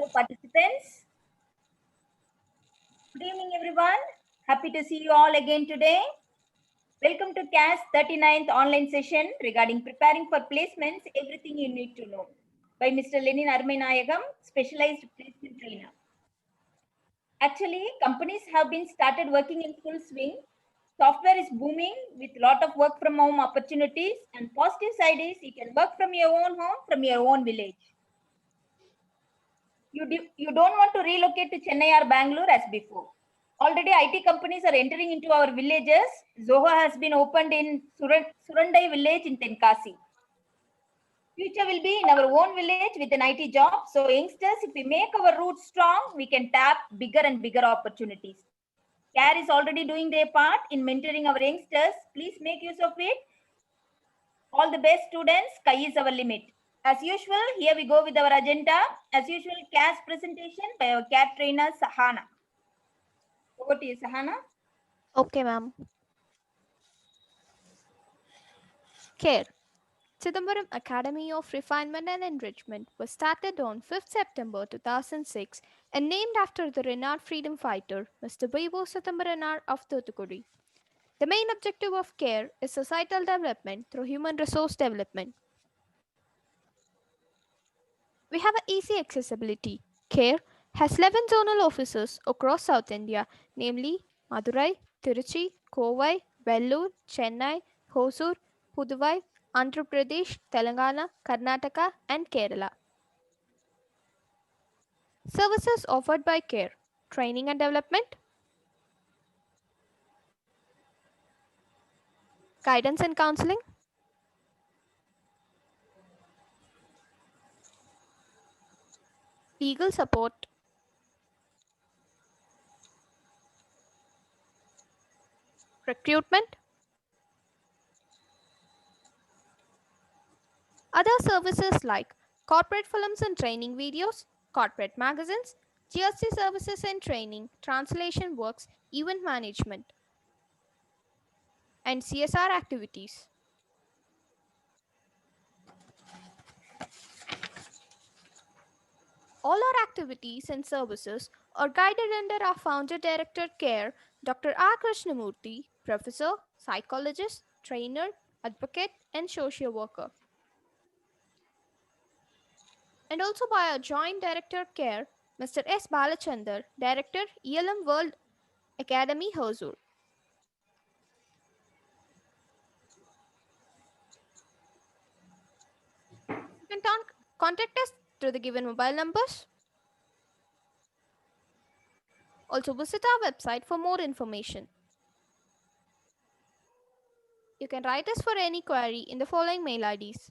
Hello participants. Good evening everyone. Happy to see you all again today. Welcome to CAS 39th online session regarding preparing for placements, everything you need to know by Mr. LENIN ARUMANAYAGAM, specialized placement trainer. Actually, companies have been started working in full swing. Software is booming with lot of work from home opportunities, and positive side is you can work from your own home, from your own village. You don't want to relocate to Chennai or Bangalore as before. Already IT companies are entering into our villages. Zoho has been opened in Surandai village in Tenkasi. Future will be in our own village with an IT job. So youngsters, if we make our roots strong, we can tap bigger and bigger opportunities. CARE is already doing their part in mentoring our youngsters. Please make use of it. All the best students, sky is our limit. As usual, here we go with our agenda. As usual, CAS presentation by our CAT trainer, Sahana. Over to you, Sahana. Okay, ma'am. CARE, Chidambaram Academy of Refinement and Enrichment, was started on 5th September 2006 and named after the renowned freedom fighter, Mr. Vivo Chidambaram of Thoothukudi. The main objective of CARE is societal development through human resource development. We have an easy accessibility. CARE has 11 zonal offices across South India, namely Madurai, Tiruchi, Kovai, Vellore, Chennai, Hosur, Puduvai, Andhra Pradesh, Telangana, Karnataka, and Kerala. Services offered by CARE: training and development, guidance and counseling, legal support, recruitment, other services like corporate films and training videos, corporate magazines, GST services and training, translation works, event management, and CSR activities. All our activities and services are guided under our founder director CARE, Dr. R. Krishnamurthy, professor, psychologist, trainer, advocate, and social worker. And also by our joint director CARE, Mr. S. Balachandar, director, ELM World Academy, Hosur. You can contact us through the given mobile numbers. Also visit our website for more information. You can write us for any query in the following mail IDs.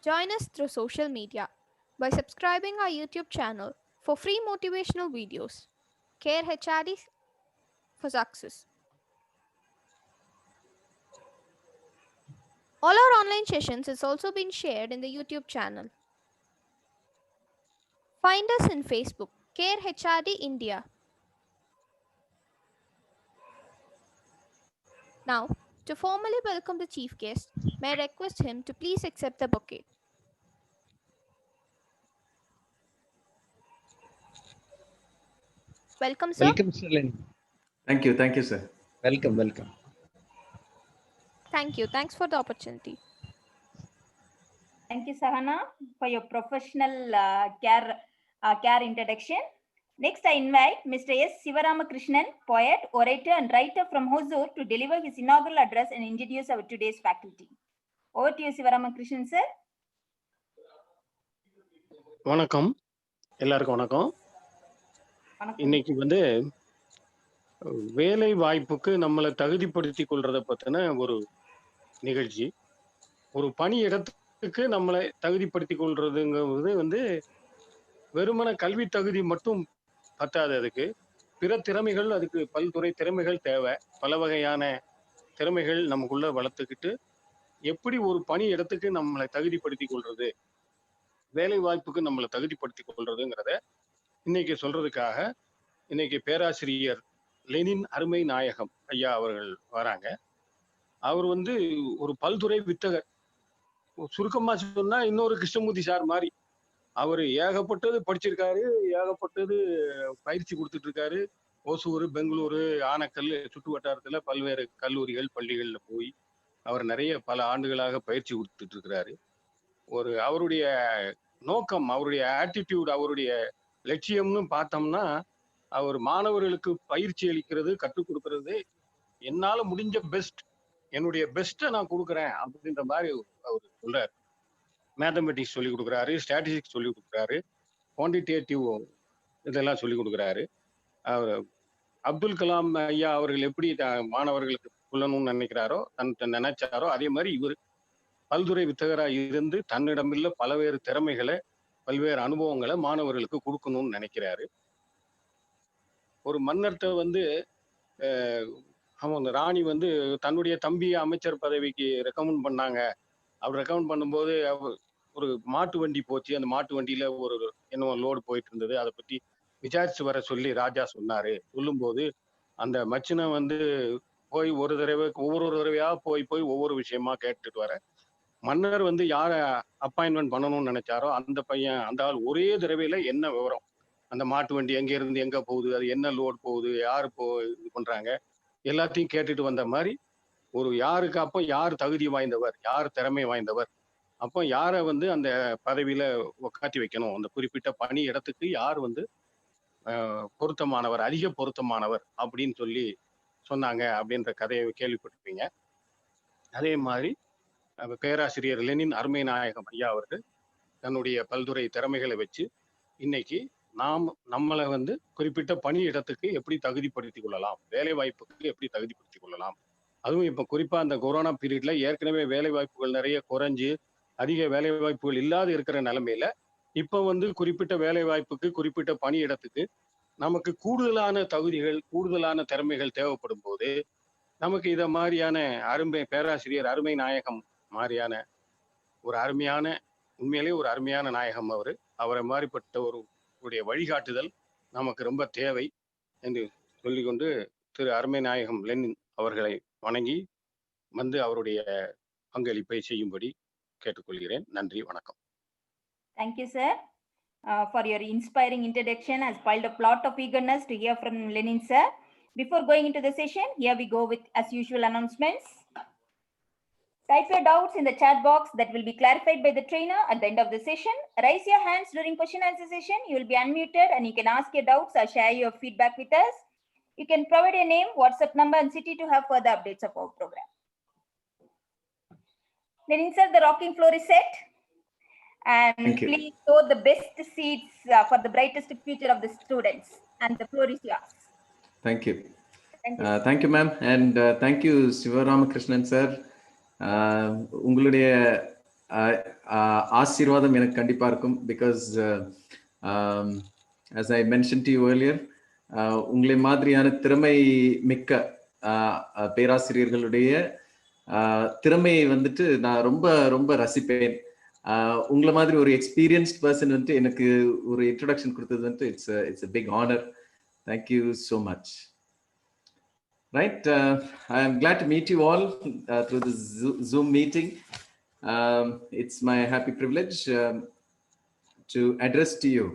Join us through social media by subscribing our YouTube channel for free motivational videos. CARE HRD for success. All our online sessions has also been shared in the YouTube channel. Find us in Facebook, CARE HRD India. Now, to formally welcome the chief guest, may I request him to please accept the bouquet. Welcome, sir. Welcome, Mr. Lenin. Thank you, sir. Welcome. Thank you. Thanks for the opportunity. Thank you, Sahana, for your professional CARE introduction. Next, I invite Mr. S. Sivaramakrishnan, poet, orator, and writer from Hosur, to deliver his inaugural address and introduce our today's faculty. Over to you, Sivaramakrishnan, sir. வணக்கம், எல்லாருக்கும் வணக்கம். இன்னைக்கு வேலை வாய்ப்புக்கு நம்மளை தகுதிப்படுத்திக் கொள்றத பத்தின ஒரு நிகழ்ச்சி. ஒரு பணி இடத்துக்கு நம்மளை தகுதிப்படுத்திக் கொள்றதுங்கிறது வெறுமன கல்வி தகுதி மட்டும் பத்தாது. அதுக்கு பிற திறமைகள், அதுக்கு பல்துறை திறமைகள் தேவை. பல வகையான திறமைகள் நமக்குள்ள வளர்த்துக்கிட்டு எப்படி ஒரு பணி இடத்துக்கு நம்மளை தகுதிப்படுத்திக் கொள்றது, வேலை வாய்ப்புக்கு நம்மளை தகுதிப்படுத்திக் கொள்றதுங்கிறத இன்னைக்கு சொல்றதுக்காக இன்னைக்கு பேராசிரியர் லெனின் அருமை நாயகம் ஐயா அவர்கள் வராங்க. அவர் ஒரு பல்துறை வித்தகர். சுருக்கமா சொன்னா இன்னொரு கிருஷ்ணமூர்த்தி சார் மாதிரி அவர் ஏகப்பட்டது படிச்சிருக்காரு, ஏகப்பட்டது பயிற்சி கொடுத்துட்டு இருக்காரு. ஓசூர், பெங்களூரு, ஆனக்கல் சுற்று வட்டாரத்துல பல்வேறு கல்லூரிகள், பள்ளிகள்ல போய் அவர் நிறைய பல ஆண்டுகளாக பயிற்சி கொடுத்துட்டு இருக்கிறாரு. அவருடைய நோக்கம், அவருடைய ஆட்டிடியூட், அவருடைய லட்சியம்னு பார்த்தோம்னா, அவர் மாணவர்களுக்கு பயிற்சி அளிக்கிறது, கற்றுக் கொடுக்கறது, என்னால முடிஞ்ச பெஸ்ட், என்னுடைய பெஸ்ட்டை நான் கொடுக்குறேன் அப்படின்ற மாதிரி அவர் சொல்றாரு. மேத்தமெட்டிக்ஸ் சொல்லி கொடுக்குறாரு, ஸ்டாட்டிஸ்டிக்ஸ் சொல்லி கொடுக்குறாரு, குவான்டிடேட்டிவ் இதெல்லாம் சொல்லி கொடுக்குறாரு. அவர் அப்துல் கலாம் ஐயா அவர்கள் எப்படி மாணவர்களுக்கு சொல்லணும்னு நினைக்கிறாரோ, நினைச்சாரோ அதே மாதிரி இவர் பல்துறை வித்தகராக இருந்து தன்னிடமில்ல பல்வேறு திறமைகளை, பல்வேறு அனுபவங்களை மாணவர்களுக்கு கொடுக்கணும்னு நினைக்கிறாரு. ஒரு மன்னர்கிட்ட வந்து அவங்க ராணி வந்து தன்னுடைய தம்பியை அமைச்சர் பதவிக்கு ரெக்கமெண்ட் பண்ணாங்க. அவர் ரெக்கமெண்ட் பண்ணும்போது ஒரு மாட்டு வண்டி போச்சு. அந்த மாட்டு வண்டியில ஒரு என்ன லோடு போயிட்டு இருந்தது. அதை பத்தி விசாரிச்சு வர சொல்லி ராஜா சொன்னாரு. சொல்லும்போது அந்த மச்சினை வந்து போய் ஒவ்வொரு தடவையா போய் ஒவ்வொரு விஷயமா கேட்டுட்டு வர மன்னர் வந்து யார அப்பாயின்மெண்ட் பண்ணணும்னு நினைச்சாரோ அந்த ஆள் ஒரே தடவையில என்ன விவரம், அந்த மாட்டு வண்டி எங்க இருந்து எங்க போகுது, அது என்ன லோடு போகுது, யாரு இது பண்றாங்க, எல்லாத்தையும் கேட்டுட்டு வந்த மாதிரி யாருக்கு அப்போ யார் தகுதி வாய்ந்தவர், யார் திறமை வாய்ந்தவர், அப்போ யாரை வந்து அந்த பதவியில உட்காத்தி வைக்கணும், அந்த குறிப்பிட்ட பணி இடத்துக்கு யார் வந்து பொருத்தமானவர், அதிக பொருத்தமானவர் அப்படின்னு சொல்லி சொன்னாங்க அப்படின்ற கதையை கேள்விப்பட்டிருப்பீங்க. அதே மாதிரி பேராசிரியர் லெனின் அருமைநாயகம் ஐயா அவர்கள் தன்னுடைய பல்துறை திறமைகளை வச்சு இன்னைக்கு நம்மளை வந்து குறிப்பிட்ட பணி இடத்துக்கு எப்படி தகுதிப்படுத்திக் கொள்ளலாம், வேலை வாய்ப்புக்கு எப்படி தகுதிப்படுத்திக் கொள்ளலாம். அதுவும் இப்ப குறிப்பா அந்த கொரோனா பீரியட்ல ஏற்கனவே வேலை வாய்ப்புகள் நிறைய குறைஞ்சு அதிக வேலை வாய்ப்புகள் இல்லாத இருக்கிற நிலைமையில இப்ப வந்து குறிப்பிட்ட வேலை வாய்ப்புக்கு, குறிப்பிட்ட பணி இடத்துக்கு நமக்கு கூடுதலான தகுதிகள், கூடுதலான திறமைகள் தேவைப்படும் போது நமக்கு இத மாதிரியான பேராசிரியர் அருமை நாயகம் மாதிரியான ஒரு அருமையான, உண்மையிலேயே ஒரு அருமையான நாயகம் அவரை மாதிரிப்பட்ட ஒரு வழிகாட்டுதல் நமக்கு ரொம்ப தேவை என்று சொல்லிக்கொண்டு திரு அருமை நாயகம் லெனின் அவர்களை வணங்கி வந்து அவருடைய பங்களிப்பை செய்யும்படி கேட்டுக்கொள்கிறேன். நன்றி, வணக்கம். Thank you, sir, for your inspiring introduction. Has piled a lot of eagerness to hear from Lenin, sir. Before going into the session, here we go with, as usual, announcements. Type your doubts in the chat box that will be clarified by the trainer at the end of the session. Raise your hands during question answer session. You will be unmuted and you can ask your doubts or share your feedback with us. You can provide your name, WhatsApp number and city to have further updates of our program. Lenin sir, the rocking floor is set. And please show the best seats for the brightest future of the students. And the floor is yours. Thank you. Thank you, ma'am. And thank you, Sivaramakrishnan sir. உங்களுடைய ஆசீர்வாதம் எனக்கு கண்டிப்பா இருக்கும். Because as I mentioned to you earlier, உங்களை மாதிரியான திறமை மிக்க பேராசிரியர்களுடைய திறமையை வந்துட்டு நான் ரொம்ப ரொம்ப ரசிப்பேன். உங்களை மாதிரி ஒரு எக்ஸ்பீரியன்ஸ்ட் பர்சன் வந்துட்டு எனக்கு ஒரு இன்ட்ரோடக்ஷன் கொடுத்தது வந்துட்டு it's a big honor. Thank you so much. Right, I am glad to meet you all through this Zoom meeting. It's my happy privilege to address to you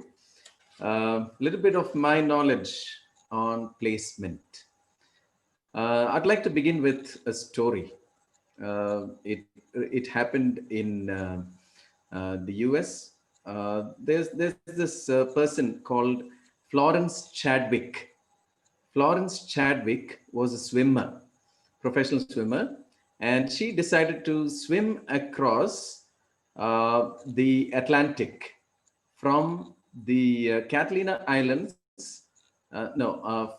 a little bit of my knowledge on placement. I'd like to begin with a story. It happened in the US. There's this person called Florence Chadwick. Florence Chadwick was a swimmer, professional swimmer, and she decided to swim across the Atlantic from the Catalina Islands,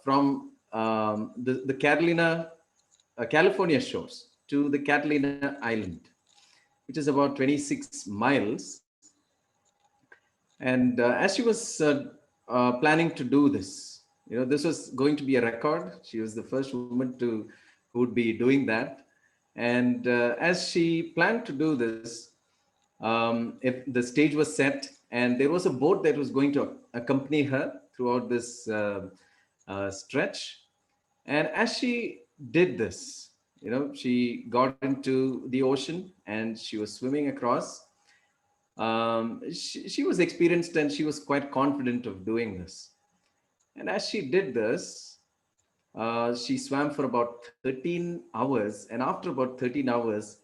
from the California shores to the Catalina Island, which is about 26 miles. And as she was planning to do this, this was going to be a record. She was the first woman who would be doing that. And as she planned to do this, if the stage was set and there was a boat that was going to accompany her throughout this stretch. And as she did this, she got into the ocean and she was swimming across. She was experienced and she was quite confident of doing this. And as she did this, she swam for about 13 hours. And after about 13 hours,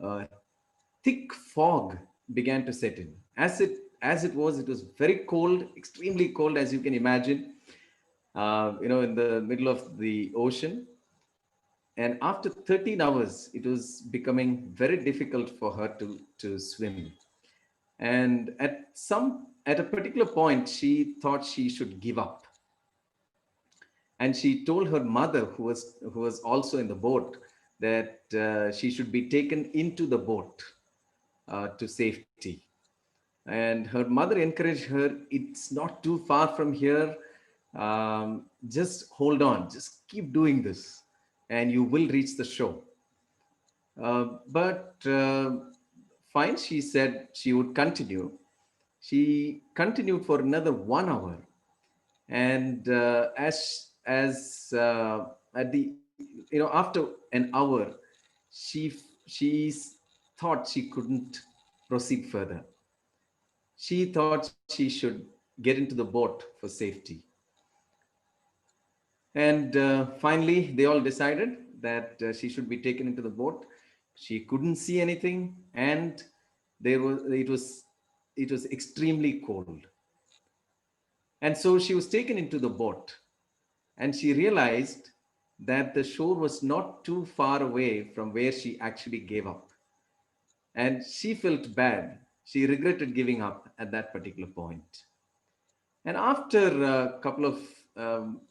uh, thick fog began to set in. It was very cold, extremely cold, as you can imagine, in the middle of the ocean. And after 13 hours, it was becoming very difficult for her to swim. And at a particular point, she thought she should give up. And she told her mother, who was also in the boat, that she should be taken into the boat to safety. And her mother encouraged her, it's not too far from here. Just hold on, just keep doing this, and you will reach the shore. But fine, she said she would continue. She continued for another 1 hour. And as at the after an hour, she thought she couldn't proceed further. She thought she should get into the boat for safety. And finally, they all decided that she should be taken into the boat. She couldn't see anything, and it was extremely cold. And so she was taken into the boat, and she realized that the shore was not too far away from where she actually gave up. And she felt bad. She regretted giving up at that particular point. And after a couple of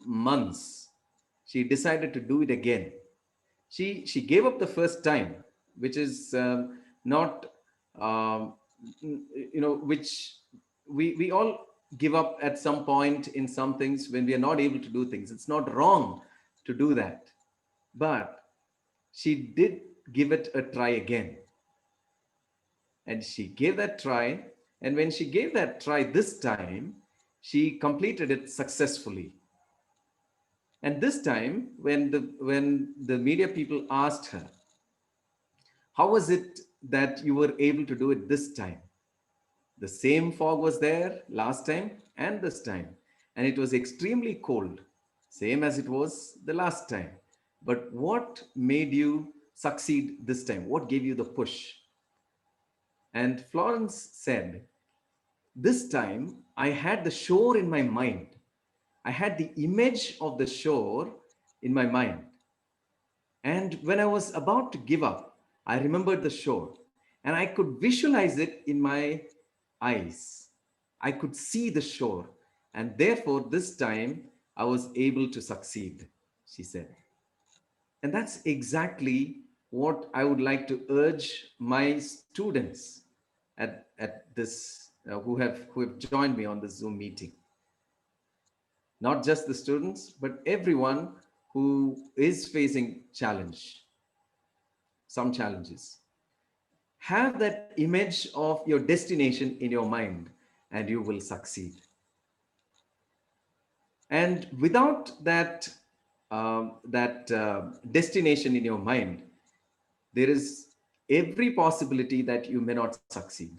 months, she decided to do it again. She gave up the first time, which is not, which we all give up at some point in some things when we are not able to do things. It's not wrong to do that. But she did give it a try again. And she gave that try. And when she gave that try this time, she completed it successfully. And this time, when the media people asked her, how was it that you were able to do it this time? The same fog was there last time and this time. And it was extremely cold, same as it was the last time. But what made you succeed this time? What gave you the push? And Florence said, this time I had the shore in my mind. I had the image of the shore in my mind. And when I was about to give up, I remembered the shore and I could visualize it in my eyes. I could see the shore. And therefore, this time I was able to succeed, she said. And that's exactly what I would like to urge my students at this, who have joined me on this Zoom meeting. Not just the students, but everyone who is facing some challenges. Have that image of your destination in your mind and you will succeed. And without that, destination in your mind, there is every possibility that you may not succeed.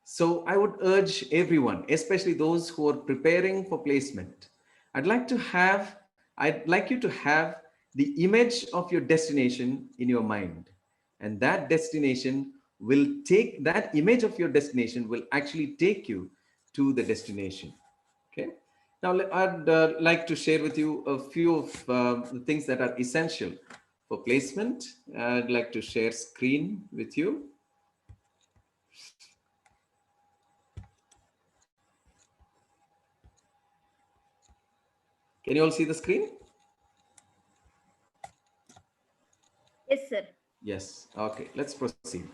So I would urge everyone, especially those who are preparing for placement, I'd like you to have the image of your destination in your mind. And that image of your destination will actually take you to the destination. Okay. Now I'd like to share with you a few of the things that are essential for placement. I'd like to share screen with you. Can you all see the screen? Yes, sir. Yes. Okay, let's proceed.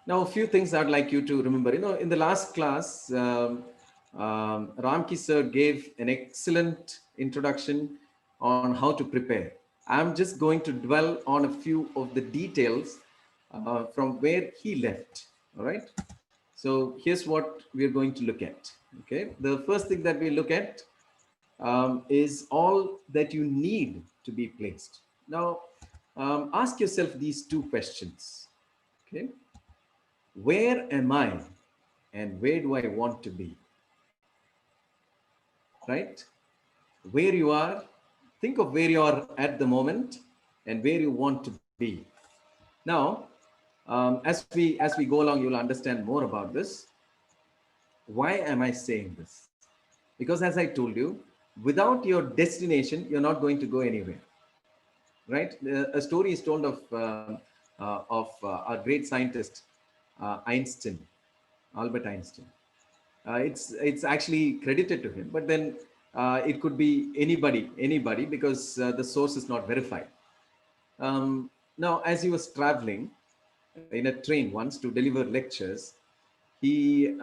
Now, a few things I'd like you to remember. In the last class, Ramki sir gave an excellent introduction on how to prepare. I'm just going to dwell on a few of the details from where he left. All right. So here's what we're going to look at. Okay. The first thing that we look at is all that you need to be placed. Now, ask yourself these two questions. Okay, where am I and where do I want to be? Right? Where you are, think of where you are at the moment and where you want to be. Now, as we go along, you'll understand more about this. Why am I saying this? Because as I told you, without your destination, you're not going to go anywhere. Right? A story is told of our great scientist, Einstein, Albert Einstein. It's actually credited to him, but then it could be anybody, because the source is not verified. Now, as he was traveling in a train once to deliver lectures, the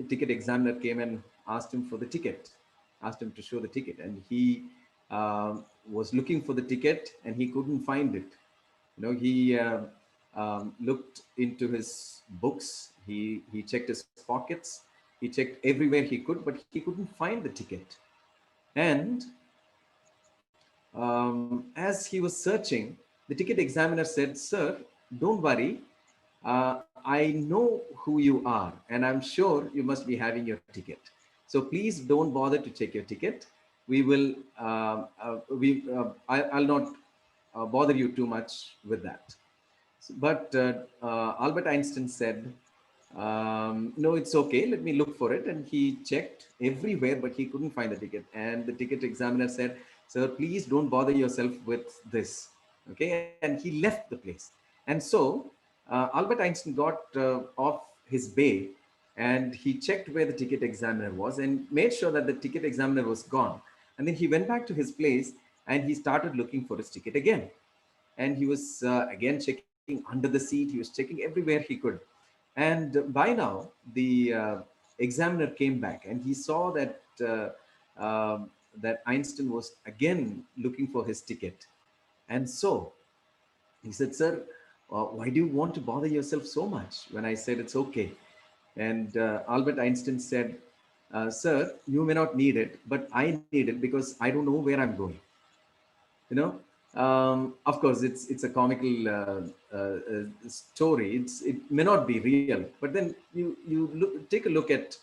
ticket examiner came and asked him for the ticket, asked him to show the ticket, and he was looking for the ticket and he couldn't find it. He looked into his books, he checked his pockets, he checked everywhere he could, but he couldn't find the ticket. And as he was searching, the ticket examiner said, "Sir, don't worry. I know who you are, and I'm sure you must be having your ticket. So please don't bother to check your ticket. We will, I'll not bother you too much with that." But Albert Einstein said, "No, it's okay. Let me look for it." And he checked everywhere, but he couldn't find the ticket. And the ticket examiner said, "Sir, please don't bother yourself with this." Okay. And he left the place. And so Albert Einstein got off his bay and he checked where the ticket examiner was and made sure that the ticket examiner was gone. And then he went back to his place and he started looking for his ticket again. And he was again checking under the seat. He was checking everywhere he could. And by now, the examiner came back and he saw that that Einstein was again looking for his ticket. And so he said, "Sir, why do you want to bother yourself so much when I said it's okay?" And Albert Einstein said, "Sir, you may not need it, but I need it because I don't know where I'm going." Of course, it's a comical story. It may not be real, but then you take a look at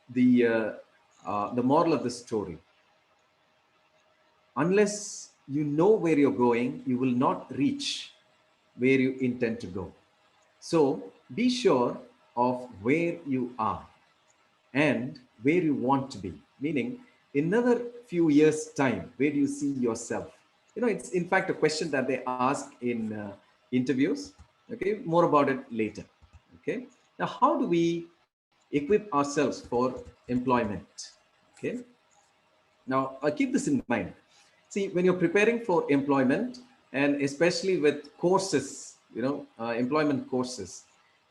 the moral of the story. Unless you know where you're going, you will not reach where you intend to go. So be sure of where you are and where you want to be. Meaning, in another few years' time, where do you see yourself? It's in fact a question that they ask in interviews. Okay, more about it later. Okay, now how do we equip ourselves for employment? Okay, now keep this in mind. See, when you're preparing for employment, and especially with courses, employment courses,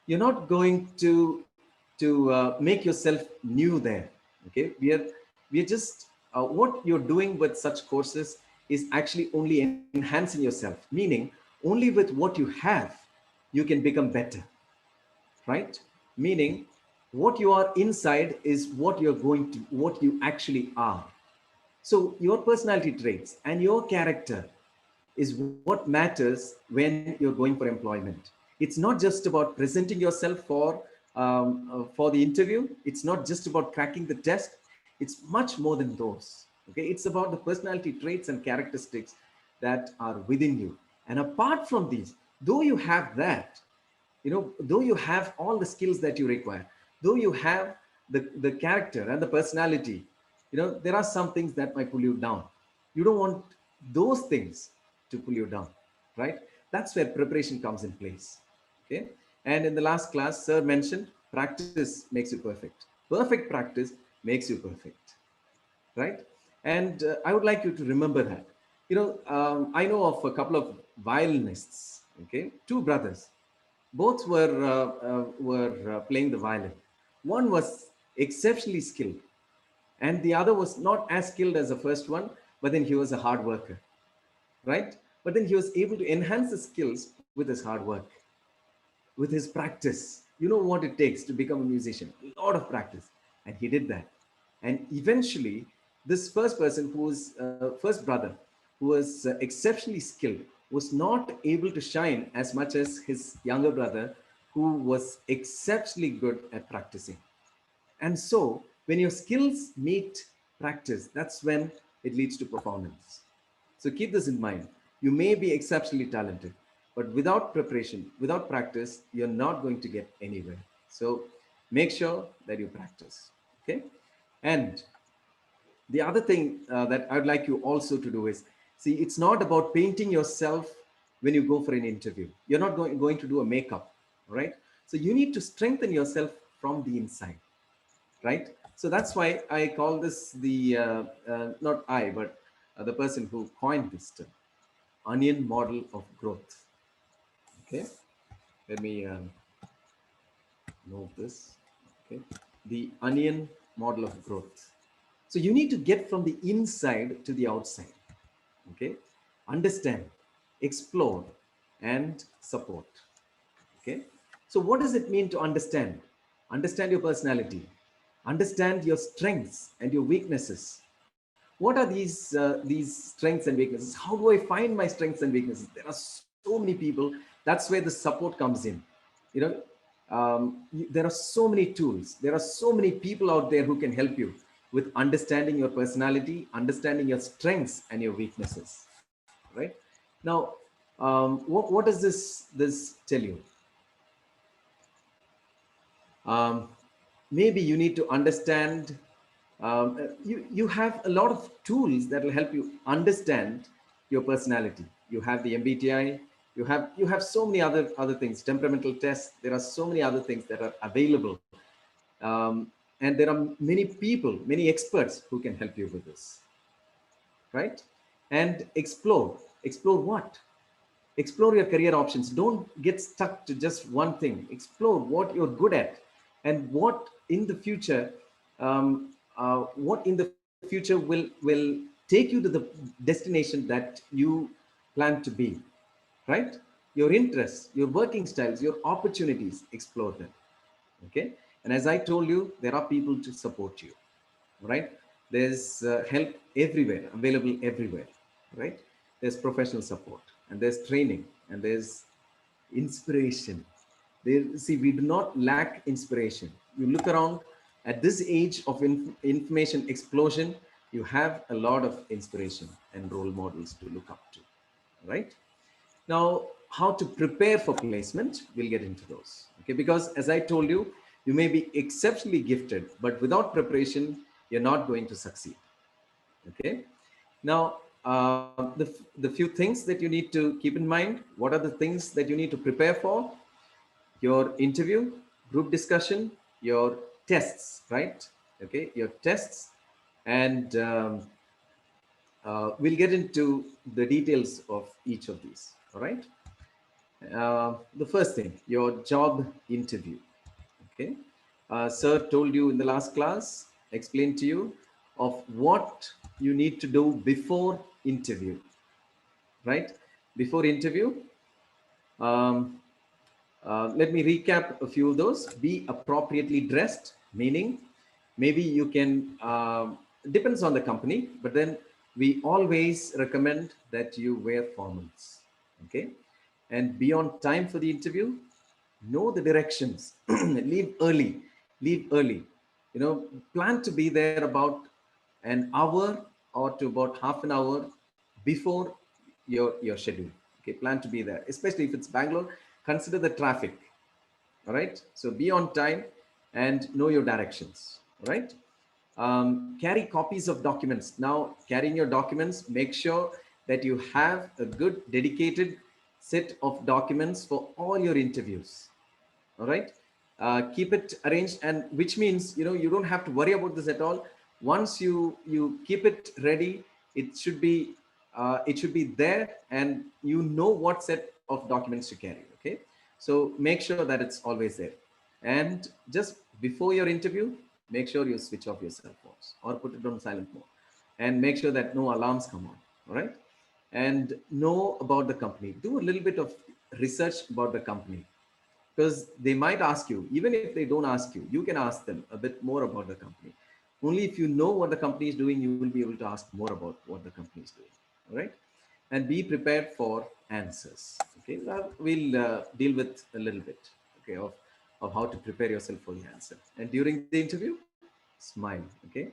you're not going to make yourself new there. Okay, we are just what you're doing with such courses is actually only enhancing yourself, meaning only with what you have you can become better, right? Meaning what you are inside is what you actually are. So your personality traits and your character is what matters when you're going for employment. It's not just about presenting yourself for the interview. It's not just about cracking the test. It's much more than those. Okay, it's about the personality traits and characteristics that are within you. And apart from these, though you have that, though you have all the skills that you require, though you have the character and the personality, there are some things that might pull you down. You don't want those things to pull you down, right? That's where preparation comes in place. Okay. And in the last class, sir mentioned practice makes you perfect. Perfect practice makes you perfect, right? And I would like you to remember that. I know of a couple of violinists. Okay, two brothers. Both were playing the violin. One was exceptionally skilled, and the other was not as skilled as the first one, but then he was a hard worker, right? But then he was able to enhance the skills with his hard work, with his practice. You know what it takes to become a musician, a lot of practice. And he did that. And eventually, this first person, who was first brother, who was exceptionally skilled, was not able to shine as much as his younger brother, who was exceptionally good at practicing. And so when your skills meet practice, that's when it leads to performance. So keep this in mind. You may be exceptionally talented, but without preparation, without practice, you're not going to get anywhere. So make sure that you practice, okay? And the other thing that I'd like you also to do is, see, it's not about painting yourself when you go for an interview. You're not going to do a makeup, right? So you need to strengthen yourself from the inside, right? So that's why I call this the, not I, but the person who coined this term, onion model of growth. Okay, let me move this. Okay, the onion model of growth. So you need to get from the inside to the outside. Okay, understand, explore, and support. Okay, so what does it mean to understand? Understand your personality, understand your strengths and your weaknesses. What are these strengths and weaknesses? How do I find my strengths and weaknesses? There are so many people. That's where the support comes in. You know, there are so many tools. There are so many people out there who can help you with understanding your personality, understanding your strengths and your weaknesses. Right now, what does this tell you? Maybe you need to understand. You have a lot of tools that will help you understand your personality. You have the MBTI. You have so many other things. Temperamental tests. There are so many other things that are available, and there are many people, many experts who can help you with this. Right? And explore. Explore what? Explore your career options. Don't get stuck to just one thing. Explore what you're good at and what in the future will take you to the destination that you plan to be, right? Your interests, your working styles, your opportunities, explore them. Okay, and as I told you, there are people to support you, right? There's help everywhere, available everywhere, right? There's professional support, and there's training, and there's inspiration. See, we do not lack inspiration. You look around at this age of information explosion, you have a lot of inspiration and role models to look up to, right? Now, how to prepare for placement, we'll get into those, okay? Because as I told you, you may be exceptionally gifted, but without preparation, you're not going to succeed, okay? Now, the few things that you need to keep in mind, what are the things that you need to prepare for? Your interview, group discussion, your tests, right? Okay, your tests, and we'll get into the details of each of these, all right? The first thing, your job interview, okay? Sir told you in the last class, explained to you of what you need to do before interview, right? Before interview, let me recap a few of those. Be appropriately dressed, meaning maybe you can, depends on the company, but then we always recommend that you wear formals, okay? And be on time for the interview. Know the directions. Leave early. Leave early. You know, plan to be there about an hour or to about half an hour before your schedule. Okay, plan to be there, especially if it's Bangalore. Consider the traffic. All right. So be on time and know your directions. All right. Carry copies of documents. Now, carrying your documents, make sure that you have a good dedicated set of documents for all your interviews. All right. Keep it arranged, and which means, you know, you don't have to worry about this at all. Once you keep it ready, it should be there, and you know what set of documents to carry. Okay. So make sure that it's always there. And just before your interview, make sure you switch off your cell phones or put it on silent mode, and make sure that no alarms come on. All right. And know about the company. Do a little bit of research about the company, because they might ask you. Even if they don't ask you, you can ask them a bit more about the company. Only if you know what the company is doing, you will be able to ask more about what the company is doing. All right. and be prepared for answers. Okay, we'll deal with a little bit, okay, of how to prepare yourself for the answer. And during the interview, smile. Okay,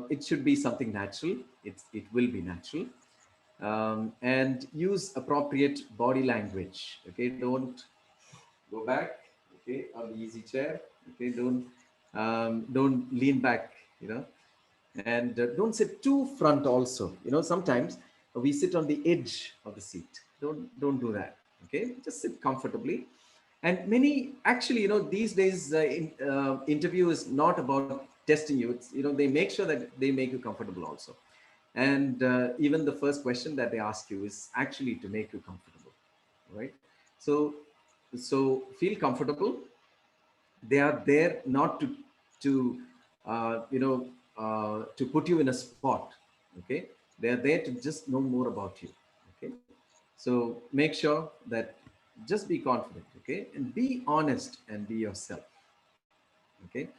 it should be something natural. It will be natural, and use appropriate body language. Okay, don't go back. Okay, on the easy chair. Okay, don't lean back. You know, and don't sit too front also. You know, sometimes we sit on the edge of the seat. Don't do that. Okay, just sit comfortably. And many actually, you know, these days interview is not about testing you. It's, you know, they make sure that they make you comfortable also. And even the first question that they ask you is actually to make you comfortable, right? So feel comfortable. They are there not to you know, to put you in a spot. Okay, they are there to just know more about you. Okay, so make sure that just be confident. Okay, and be honest and be yourself. Okay,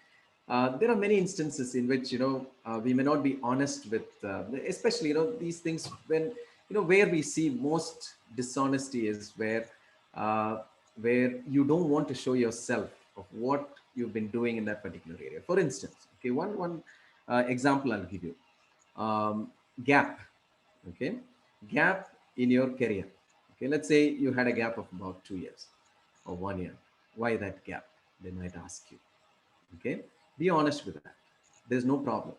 there are many instances in which, you know, we may not be honest with especially, you know, these things when, you know, where we see most dishonesty is uh, where you don't want to show yourself of what you've been doing in that particular area. For instance, okay, one example I'll give you. Gap. Okay, gap in your career. Okay, let's say you had a gap of about 2 years or 1 year. Why that gap, they might ask you. Okay, be honest with that. There's no problem.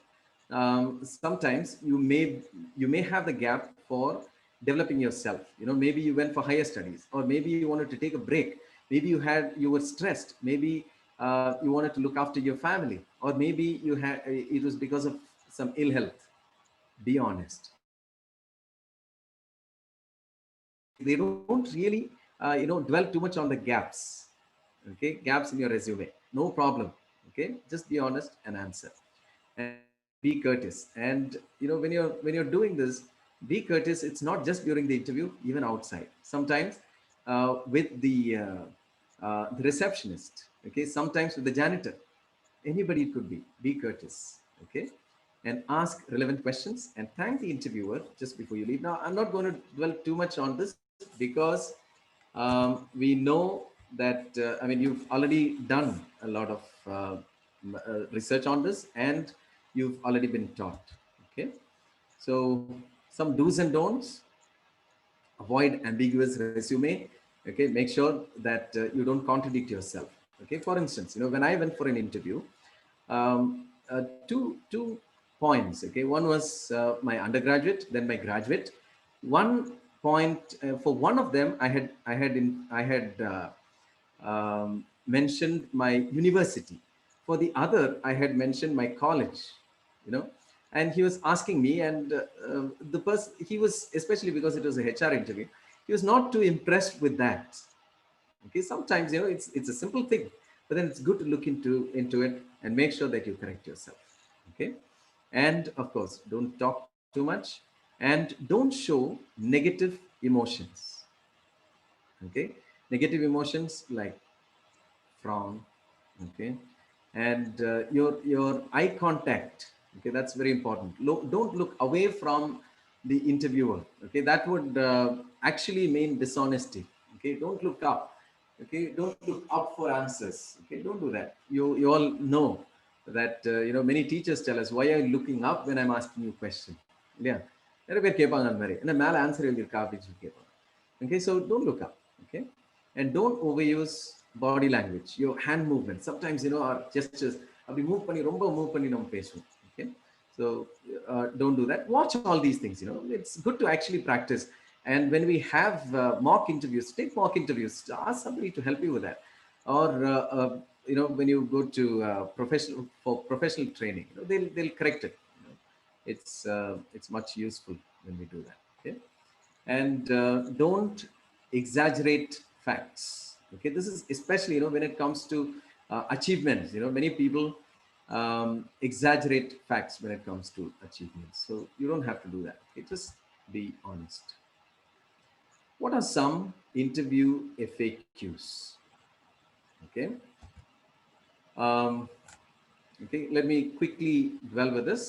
Sometimes you may have the gap for developing yourself. You know, maybe you went for higher studies, or maybe you wanted to take a break. Maybe you were stressed. Maybe you wanted to look after your family, or maybe you had it was because of some ill health. Be honest. They don't really you know, dwell too much on the gaps. Okay, gaps in your resume, no problem. Okay, just be honest and answer, and be courteous. And you know, when you're doing this, be courteous. It's not just during the interview, even outside. Sometimes with the receptionist. Okay, sometimes with the janitor. Anybody it could be courteous. Okay, and ask relevant questions and thank the interviewer just before you leave. Now, I'm not going to dwell too much on this because we know that I mean, you've already done a lot of research on this, and you've already been taught. Okay, so some do's and don'ts: avoid ambiguous resume. Okay, make sure that you don't contradict yourself. Okay, for instance, you know, when I went for an interview, two points. Okay, one was my undergraduate, then my graduate. One point for one of them, I had mentioned my university. For the other, I had mentioned my college. You know, and he was asking me, and the person, he was, especially because it was a HR interview, he was not too impressed with that. Okay, sometimes, you know, it's a simple thing, but then it's good to look into it and make sure that you correct yourself. Okay, and of course, don't talk too much, and don't show negative emotions. Okay, negative emotions like frown. Okay, and your eye contact. Okay, that's very important. Don't look away from the interviewer. Okay, that would actually mean dishonesty. Okay, don't look up. Okay, don't look up for answers. Okay, don't do that. You all know that you know, many teachers tell us, why are you looking up when I'm asking you a question? Yeah, நிறைய பேர் கேட்பாங்க அந்த மாதிரி, என்ன மேல answer எழுதியிருக்கா அப்படின்னு சொல்லி கேட்பாங்க. Okay, so don't look up. Okay, and don't overuse body language, your hand movement. Sometimes, you know, our gestures, அப்படி மூவ் பண்ணி ரொம்ப மூவ் பண்ணி நம்ம பேசுவோம். Okay, so don't do that. Watch all these things. You know, it's good to actually practice. And when we have mock interviews, take mock interviews. Ask somebody to help you with that. Or you know, when you go to professional training, you know, they'll correct it. You know, it's much useful when we do that. Okay, and don't exaggerate facts. Okay, this is especially, you know, when it comes to achievements. You know, many people exaggerate facts when it comes to achievements, so you don't have to do that. Okay, just be honest. What are some interview FAQs? Okay, okay, let me quickly dwell with this.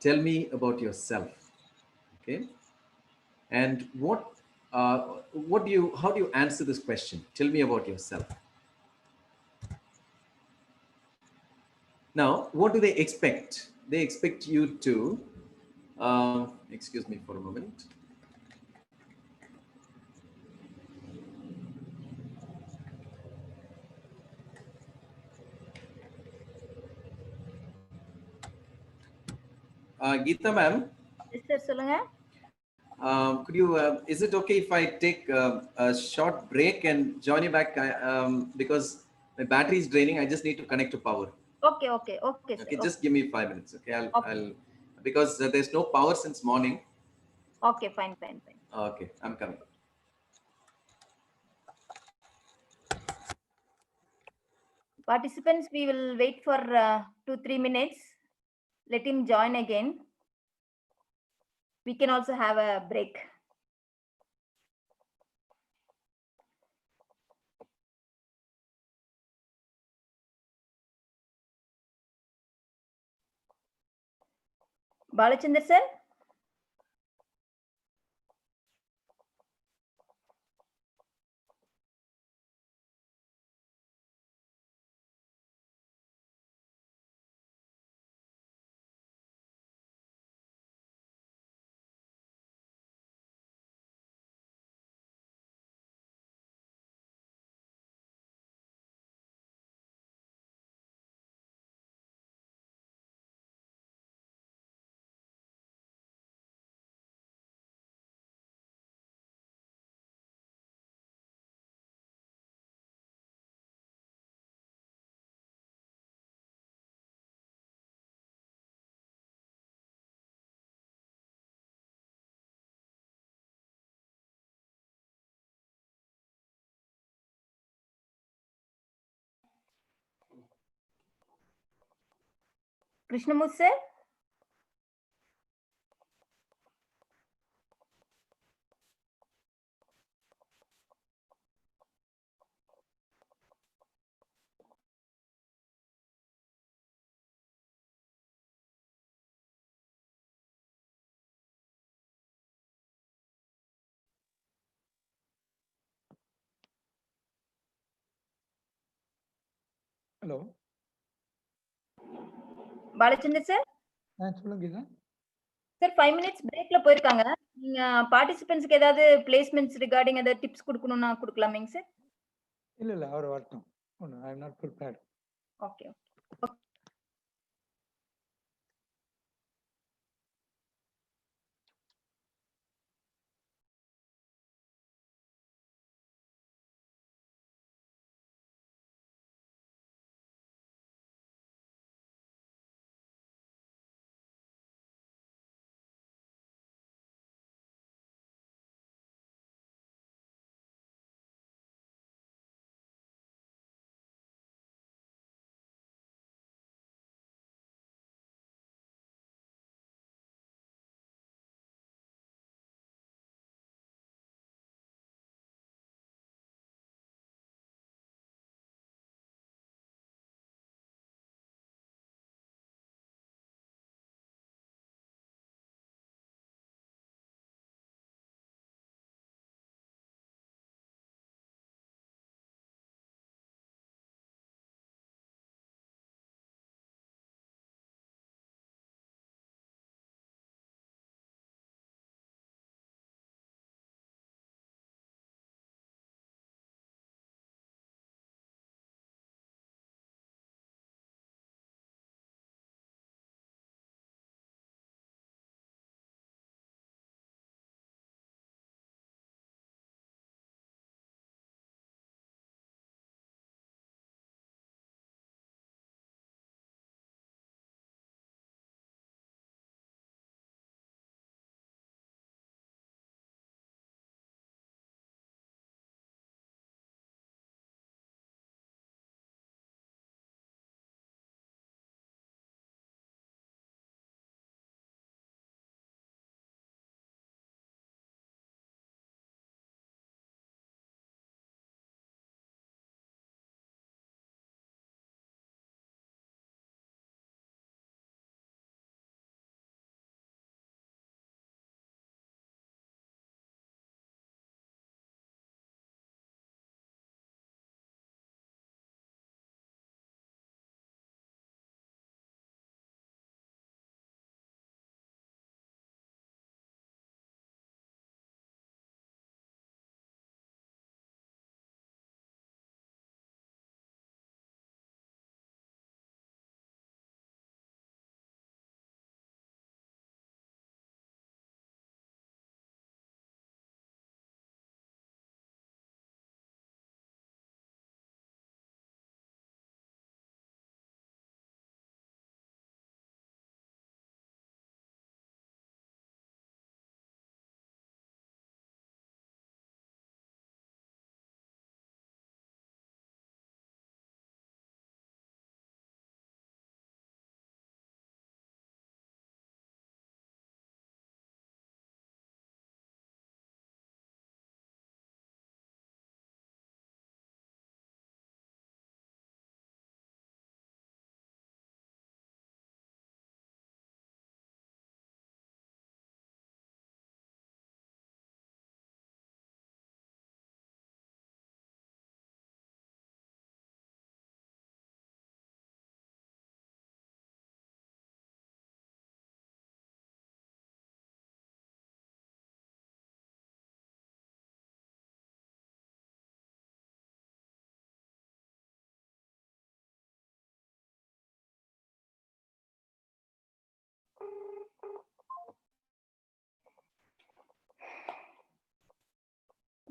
Tell me about yourself. Okay, And how do you answer this question? Tell me about yourself. Now, what do they expect? They expect you to, excuse me for a moment. Geeta ma'am, Yes, sir. Solunga. could you, is it okay if I take a short break and join you back? Because my battery is draining. I just need to connect to power. Okay, okay, okay, sir. Okay, Okay, just give me 5 minutes. Okay, okay. I'll because there's no power since morning. Okay, fine, fine, fine. Okay, I'm coming. Participants, we will wait for 2-3 minutes. Let him join again. We can also have a break. Balachandra sir? Krishnamurthy sir? Hello Balachandra sir? சொல்லுங்க Geetha. Sir 5 minutes பிரேக்ல போயிருக்காங்க. நீங்க பார்ட்டிசிபென்ட்ஸ்க்கு ஏதாவது placements regarding ஏதாவது tips கொடுக்கணும்னா கொடுக்கலாமேங்க sir? இல்ல அவர் வரட்டும். I am not prepared. Okay.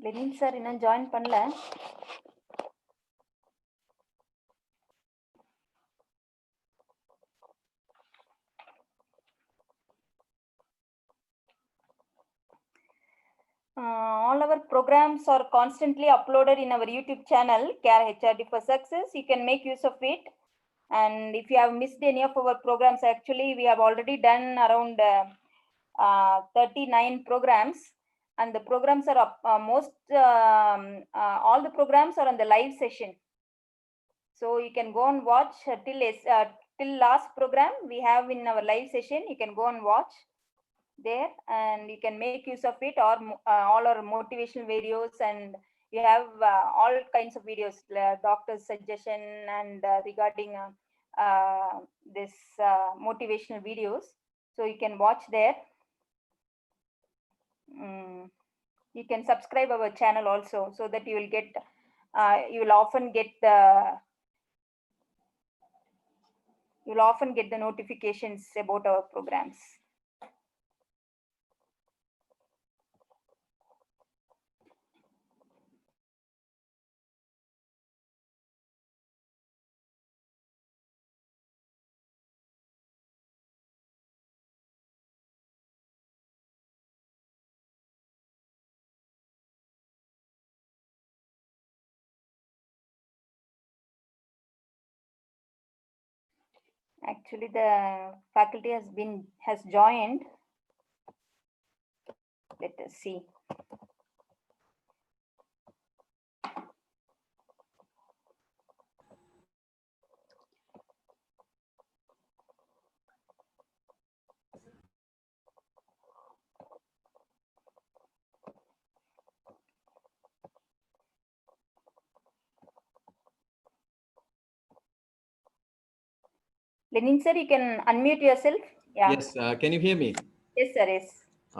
Lenin sir இன்னும் join பண்ணல. All our programs are constantly uploaded in our YouTube channel, CARE HRD for Success. You can make use of it. And if you have missed any of our programs, actually, we have already done around 39 programs. And the programs are up, all the programs are on the live session. So you can go and watch till last program we have in our live session. You can go and watch there, and you can make use of it, or all our motivational videos, and you have all kinds of videos, doctor's suggestion, and regarding this motivational videos. So you can watch there. You can subscribe our channel also, so that you will get you will often get the notifications about our programs. Actually, the faculty has joined. Let us see. Lenin sir, you can unmute yourself. Yeah. Yes, can you hear me? Yes, sir. Yes.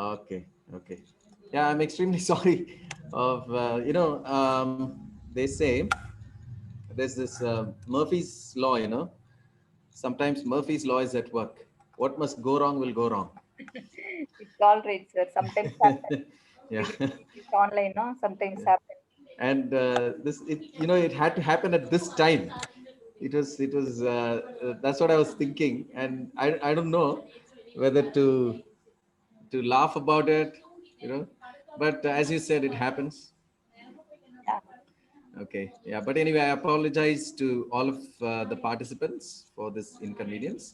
Okay, okay. Yeah, I'm extremely sorry of, they say there's this Murphy's Law, sometimes Murphy's Law is at work. What must go wrong will go wrong. It's all right, sir. Sometimes happen. Yeah. It's online, no? Sometimes happen. And it had to happen at this time. It was that's what I was thinking, and I don't know whether to laugh about it, but as you said, it happens. Yeah. Okay, yeah, but anyway, I apologize to all of the participants for this inconvenience.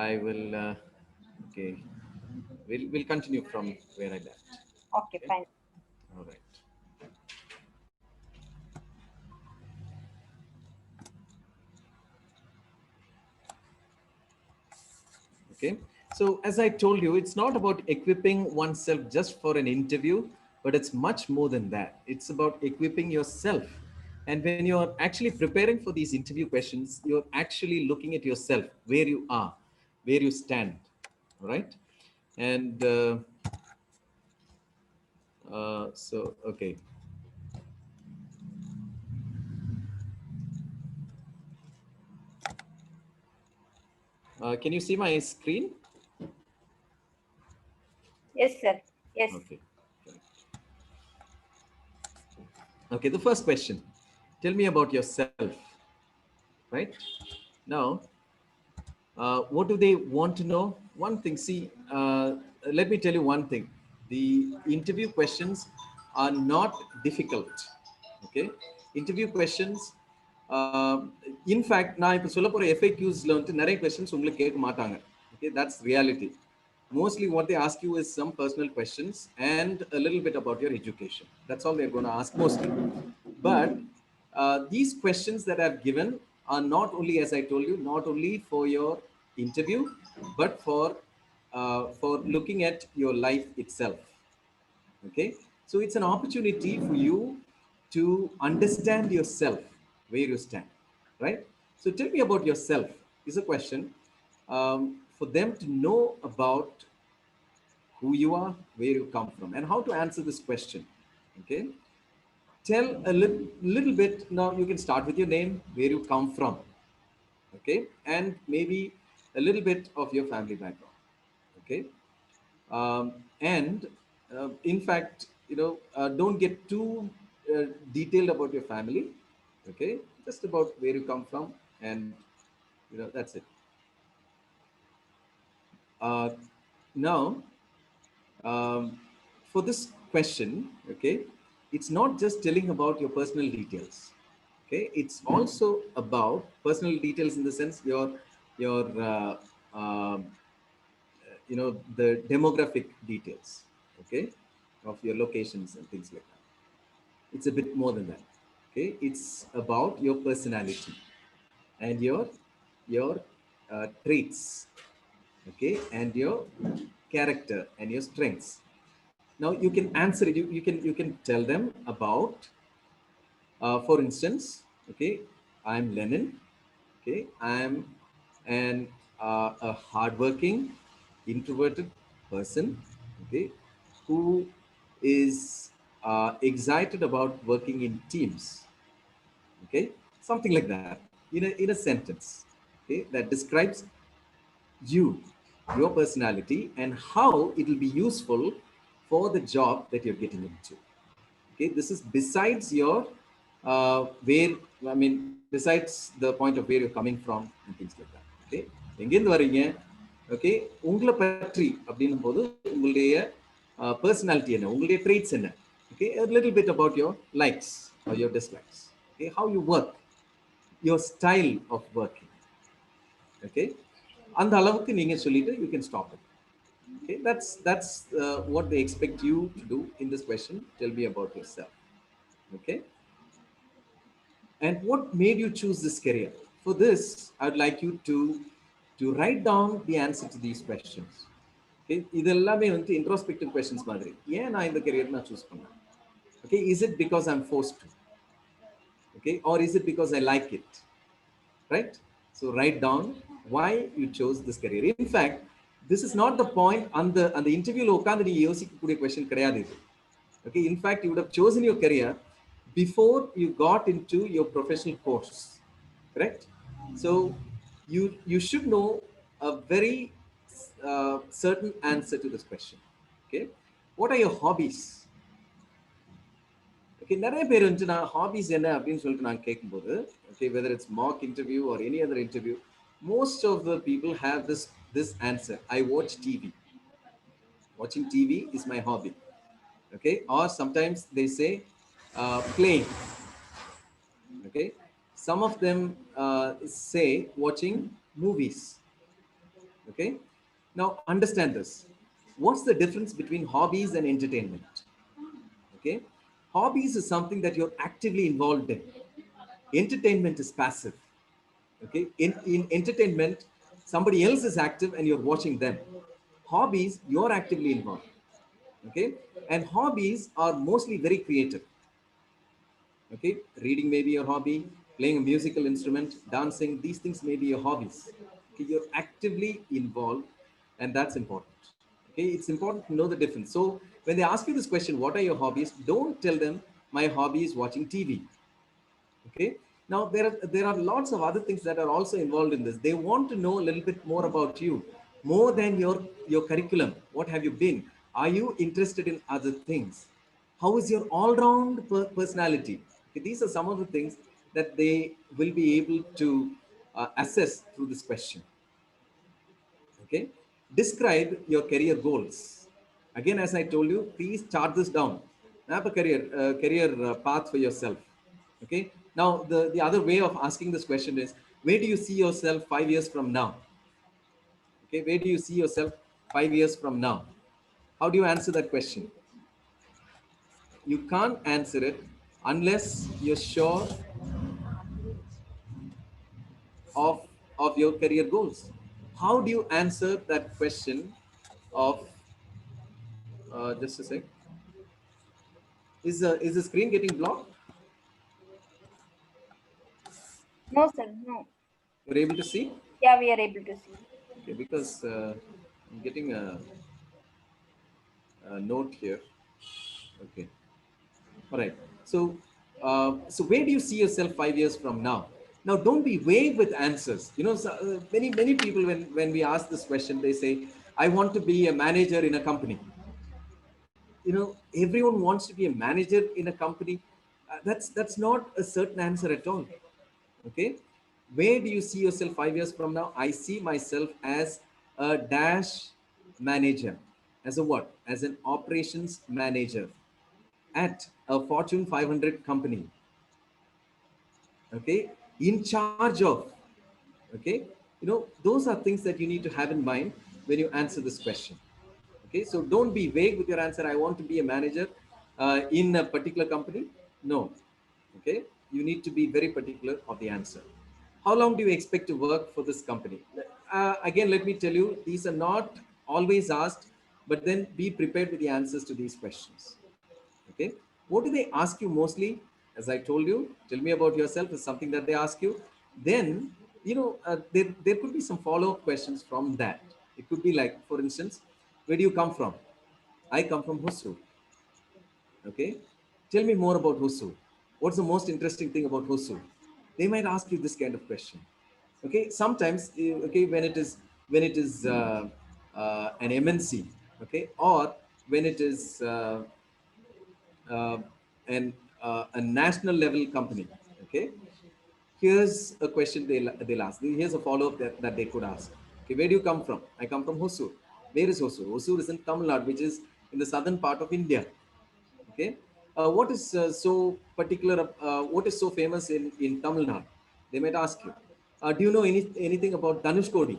I will okay, we'll continue from where I left. Okay, fine. All right. Okay, so as I told you, it's not about equipping oneself just for an interview, but it's much more than that. It's about equipping yourself. And when you're actually preparing for these interview questions, you're actually looking at yourself, where you are, where you stand, right? And so, okay. Can you see my screen? Yes, sir. Yes. Okay. Okay, the first question. Tell me about yourself, right? Now, what do they want to know? One thing, see, let me tell you one thing. The interview questions are not difficult, okay? Interview questions, in fact, நான் இப்போ சொல்ல போற FAQsல வந்து நிறைய questions உங்களுக்கு கேட்க மாட்டாங்க. Okay, that's reality. Mostly what they ask you is some personal questions and a little bit about your education. That's all they're going to ask mostly. But these questions that I've given are not only, as I told you, not only for your interview, but for looking at your life itself. Okay, so it's an opportunity for you to understand yourself, where you stand, right? So tell me about yourself is a question for them to know about who you are, where you come from, and how to answer this question. Okay, tell a little bit. Now you can start with your name, where you come from, okay, and maybe a little bit of your family background. Okay, and in fact, don't get too detailed about your family. Okay, just about where you come from, and that's it. Uh, Now, for this question, okay, it's not just telling about your personal details. Okay, it's also about personal details in the sense your the demographic details, okay, of your locations and things like that. It's a bit more than that. Okay, it's about your personality and your traits, okay, and your character and your strengths. Now you can answer it. You can tell them about, for instance, okay, I'm Lenin. Okay, I'm a hardworking, introverted person. Okay, who is excited about working in teams. Okay, something like that in a sentence. Okay, that describes you, your personality, and how it will be useful for the job that you're getting into. Okay, this is besides your where besides the point of where you're coming from and things like that. Okay, எங்கேருந்து வரீங்க, okay, உங்களை பற்றி அப்படின்னும் போது உங்களுடைய personality என்ன, உங்களுடைய traits என்ன, okay, a little bit about your likes or your dislikes, okay, how you work, your style of working. Okay, அந்த அளவுக்கு நீங்க சொல்லிட்டு you can stop it. Okay, that's what they expect you to do in this question. Tell me about yourself. Okay, and what made you choose this career? For this, I'd like you to write down the answer to these questions. Okay, இதெல்லாமே வந்து introspective questions மாதிரி. ஏன் நான் இந்த career நான் choose பண்ணேன்? Okay, is it because I'm forced to? Okay, or is it because I like it? Right? So write down why you chose this career. In fact, this is not the point. அந்த இன்டர்வியூல உட்கார்ந்து நீங்க யோசிக்கக்கூடிய question கிடையாது இது. Okay, in fact, you would have chosen your career before you got into your professional course, correct? So you should know a very certain answer to this question. Okay, what are your hobbies? Okay, நிறைய பேர் வந்து நான் ஹாபிஸ் என்ன அப்படின்னு சொல்லிட்டு நான் கேட்கும்போது, okay, whether it's mock interview or any other interview, most of the people have this answer: I watch TV. Watching TV is my hobby. Okay, or sometimes they say playing. Okay, some of them say watching movies. Okay, now understand this. What's the difference between hobbies and entertainment? Okay, hobbies is something that you're actively involved in. Entertainment is passive. Okay, in entertainment, somebody else is active and you're watching them. Hobbies, you're actively involved. Okay, and hobbies are mostly very creative. Okay, reading may be your hobby, playing a musical instrument, dancing, these things may be your hobbies. Okay, you're actively involved, and that's important. Okay, it's important to know the difference. So when they ask you this question, what are your hobbies, don't tell them my hobby is watching TV. Okay, now there are lots of other things that are also involved in this. They want to know a little bit more about you, more than your curriculum. What have you been? Are you interested in other things? How is your all-round personality? Okay, these are some of the things that they will be able to assess through this question. Okay, describe your career goals. Again, as I told you, please chart this down. Have a career path for yourself. Okay, now the other way of asking this question is, where do you see yourself 5 years from now? Okay, where do you see yourself 5 years from now? How do you answer that question? You can't answer it unless you're sure of your career goals. How do you answer that question of just a sec. Is the screen getting blocked? No, sir. No. You're able to see? Yeah, we are able to see. Okay, because I'm getting a note here. Okay. All right. So where do you see yourself 5 years from now? Now, don't be vague with answers. Many people, when we ask this question, they say, I want to be a manager in a company. you know, everyone wants to be a manager in a company. That's not a certain answer at all. Okay, where do you see yourself 5 years from now? I see myself as a dash manager. As a what? As an operations manager at a Fortune 500 company. Okay, in charge of. Okay, you know, those are things that you need to have in mind when you answer this question. Okay, so don't be vague with your answer. I want to be a manager in a particular company. No. Okay, you need to be very particular of the answer. How long do you expect to work for this company? Again, let me tell you, these are not always asked, but then be prepared with the answers to these questions. Okay, what do they ask you mostly? As I told you, tell me about yourself is something that they ask you. Then, you know, there could be some follow-up questions from that. It could be like, for instance, where do you come from? I come from Hosur. Okay, tell me more about Hosur. What's the most interesting thing about Hosur? They might ask you this kind of question. Okay, sometimes, okay, when it is an MNC, okay, or when it is uh, a national level company. Okay, here's a question they'll ask. Here's a follow-up that they could ask. Okay, where do you come from? I come from Hosur. Where is Hosur? Hosur is in Tamil Nadu, which is in the southern part of India. Okay, what is so particular? What is so famous in Tamil Nadu? They might ask you. Do you know anything about Dhanushkodi?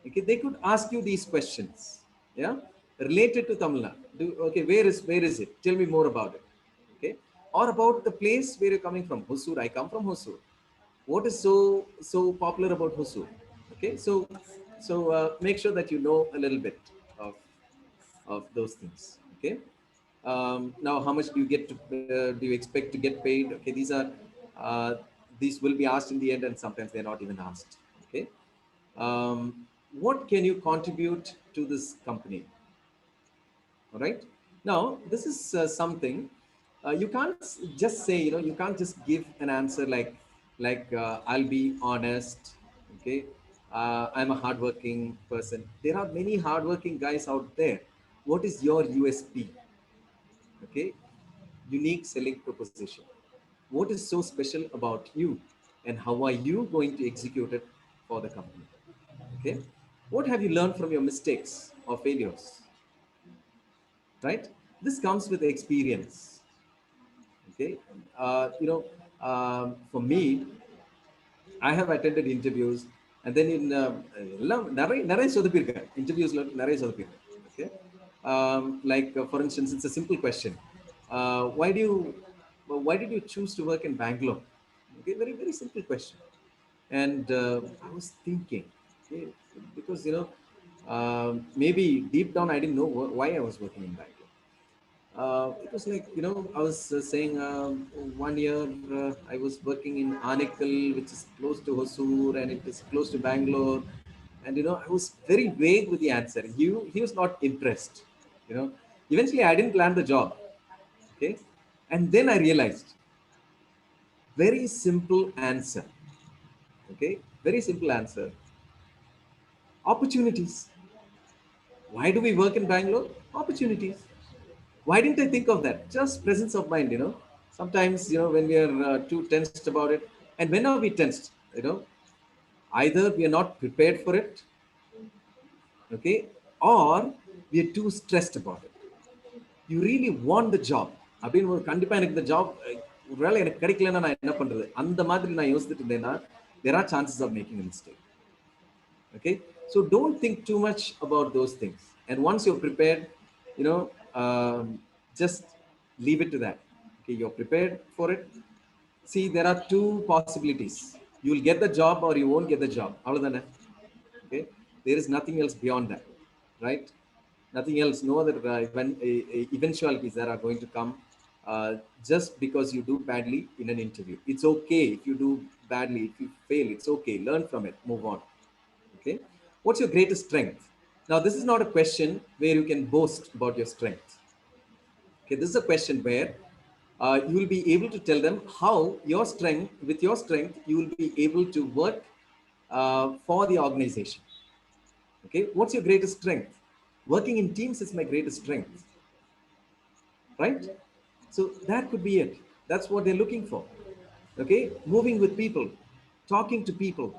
Okay, they could ask you these questions. Yeah, related to Tamil Nadu. Okay, where is it? Tell me more about it. Okay, or about the place where you're coming from. Hosur. I come from Hosur. What is so popular about Hosur? Okay, so make sure that you know a little bit of those things. Okay, now how much do you get to do you expect to get paid? Okay, uh, these will be asked in the end, and sometimes they're not even asked. Okay, um, what can you contribute to this company? All right, now this is something you can't just say, you know, you can't just give an answer like I'll be honest. Okay, I'm a hardworking person. There are many hardworking guys out there. What is your USP? Okay, unique selling proposition. What is so special about you, and how are you going to execute it for the company? Okay, what have you learned from your mistakes or failures? Right, this comes with experience. Okay, you know, for me, I have attended interviews, and then in நிறைய சொதப்பிருக்கேன் இன்டர்வியூஸ்ல நிறைய சொதப்பிருக்கேன். Okay, like for instance, it's a simple question. Why do you why did you choose to work in Bangalore? Okay, very very simple question. And I was thinking, okay, because you know, maybe deep down I didn't know why I was working in Bangalore. It was like, you know, I was saying 1 year I was working in Anikal, which is close to Hosur, and it is close to Bangalore. And, you know, I was very vague with the answer. He was not impressed. You know, eventually I didn't land the job. Okay. And then I realized, very simple answer. Okay. Very simple answer. Opportunities. Why do we work in Bangalore? Opportunities. Why didn't I think of that? Just presence of mind, you know. Sometimes, you know, when we are too tensed about it, and when are we tensed? You know, either we are not prepared for it, okay, or we are too stressed about it. You really want the job. அப்படின்னு ஒரு கண்டிப்பா எனக்கு இந்த job ஒருவேளை எனக்கு கிடைக்கலன்னா நான் என்ன பண்றது, அந்த மாதிரி நான் யோசிச்சுட்டு இருந்தேன்னா there are chances of making a mistake. Okay, so don't think too much about those things, and once you're prepared, you know, just leave it to that. Okay, you're prepared for it. See, there are two possibilities. You'll get the job or you won't get the job. Avladana. Okay, there is nothing else beyond that, right? Nothing else. No other eventualities that are going to come uh, just because you do badly in an interview. It's okay if you do badly. If you fail, it's okay. Learn from it. Move on. Okay, what's your greatest strength? Now, this is not a question where you can boast about your strength. Okay, this is a question where you will be able to tell them how with your strength, you will be able to work for the organization. Okay, what's your greatest strength? Working in teams is my greatest strength. right? So that could be it. That's what they're looking for. Okay, moving with people, talking to people.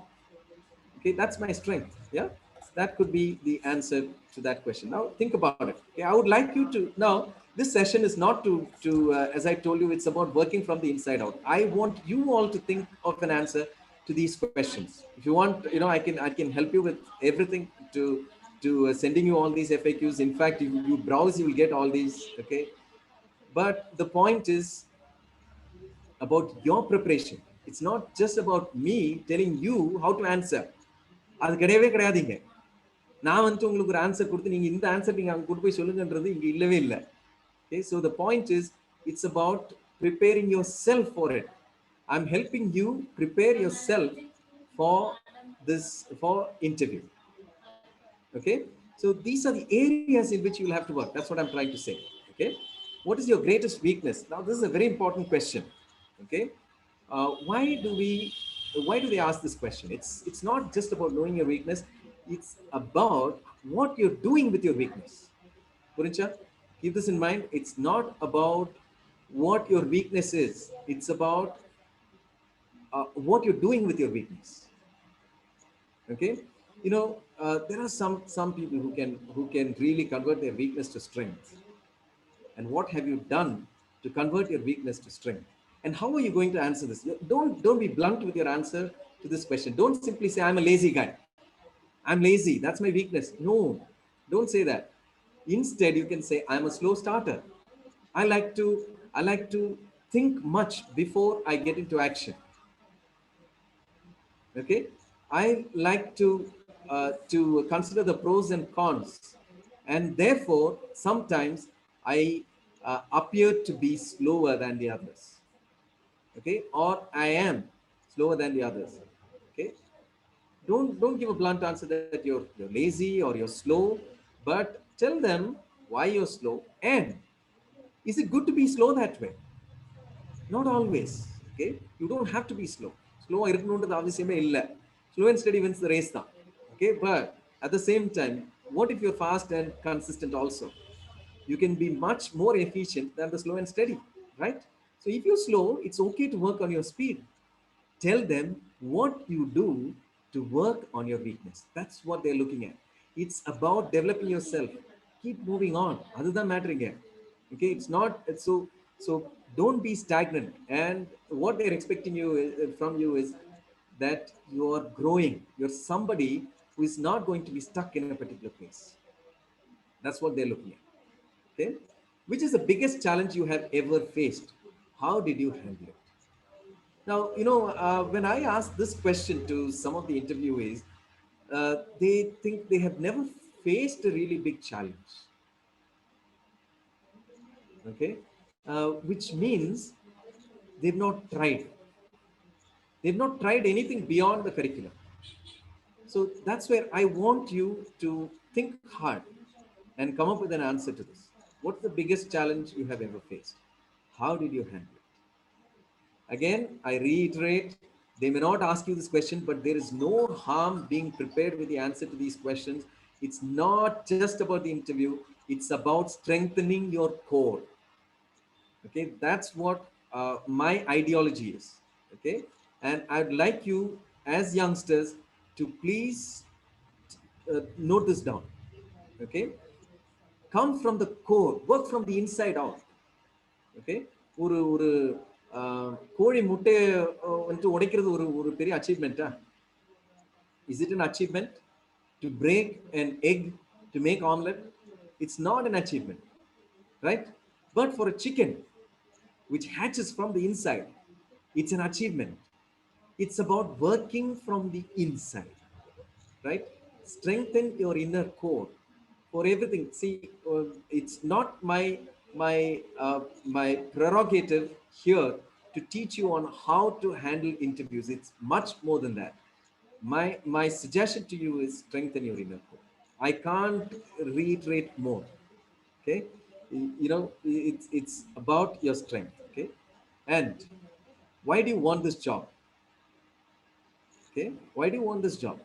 Okay, that's my strength. Yeah, that could be the answer to that question. Now think about it. Okay, I would like you to now. This session is not to as I told you, it's about working from the inside out. I want you all to think of an answer to these questions. If you want, I can help you with everything to sending you all these FAQs. In fact, you browse, you will get all these. Okay, but the point is about your preparation. It's not just about me telling you how to answer. அது கிடையவே கிடையாதுங்க. நான் வந்து உங்களுக்கு ஒரு answer கொடுத்து நீங்க இந்த ஆன்சர் நீங்க அங்க கொண்டு போய் சொல்லுங்கன்றது இங்க இல்லவே இல்லை. Okay, so the point is, it's about preparing yourself for it. I'm helping you prepare yourself for this for interview. Okay, so these are the areas in which you'll have to work. That's what I'm trying to say. Okay, what is your greatest weakness? Now this is a very important question. Okay, why do they ask this question? It's not just about knowing your weakness. It's about what you're doing with your weakness. Purincha, keep this in mind. It's not about what your weakness is. It's about what you're doing with your weakness. Okay, there are some people who can really convert their weakness to strength. And what have you done to convert your weakness to strength? And how are you going to answer this? Don't be blunt with your answer to this question. Don't simply say, I'm a lazy guy. I'm lazy. That's my weakness. No, don't say that. Instead, you can say, I'm a slow starter. I like to think much before I get into action. Okay, I like to consider the pros and cons, and therefore sometimes I appear to be slower than the others. Okay, or I am slower than the others. Okay, don't give a blunt answer that you're lazy or you're slow, but tell them why you're slow, and is it good to be slow that way? Not always. Okay, you don't have to be slow. Slow இருக்கணும்ன்றது அவசியமே இல்லை. Slow and steady wins the race தான். Okay, but at the same time, what if you're fast and consistent also? You can be much more efficient than the slow and steady, right? So if you're slow, it's okay to work on your speed. Tell them what you do to work on your weakness. That's what they're looking at. It's about developing yourself. Keep moving on. Other than mattering here. Okay, it's so don't be stagnant. And what they're expecting from you is that you are growing. You're somebody who is not going to be stuck in a particular place. That's what they're looking at. Okay, which is the biggest challenge you have ever faced? How did you handle it? Now, when I ask this question to some of the interviewees, they think they have never faced a really big challenge. Okay, which means they've not tried. They've not tried anything beyond the curriculum. So that's where I want you to think hard and come up with an answer to this. What's the biggest challenge you have ever faced? How did you handle it? Again, I reiterate, they may not ask you this question, but there is no harm being prepared with the answer to these questions. It's not just about the interview. It's about strengthening your core. Okay, that's what my ideology is. Okay, and I'd like you as youngsters to please note this down. Okay, come from the core, work from the inside out. Okay, ஒரு கோழி முட்டையை வந்து உடைக்கிறது ஒரு பெரிய அச்சீவ்மெண்ட்டா? Is it an achievement to break an egg to make omelette? It's not an achievement, right? But for a chicken which hatches from the inside, it's an achievement. It's about working from the inside, right? Strengthen your inner core for everything. See, it's not my prerogative here to teach you on how to handle interviews. It's much more than that. My suggestion to you is strengthen your inner core. I can't reiterate more. Okay, it's about your strength. Okay, and why do you want this job? Okay, why do you want this job?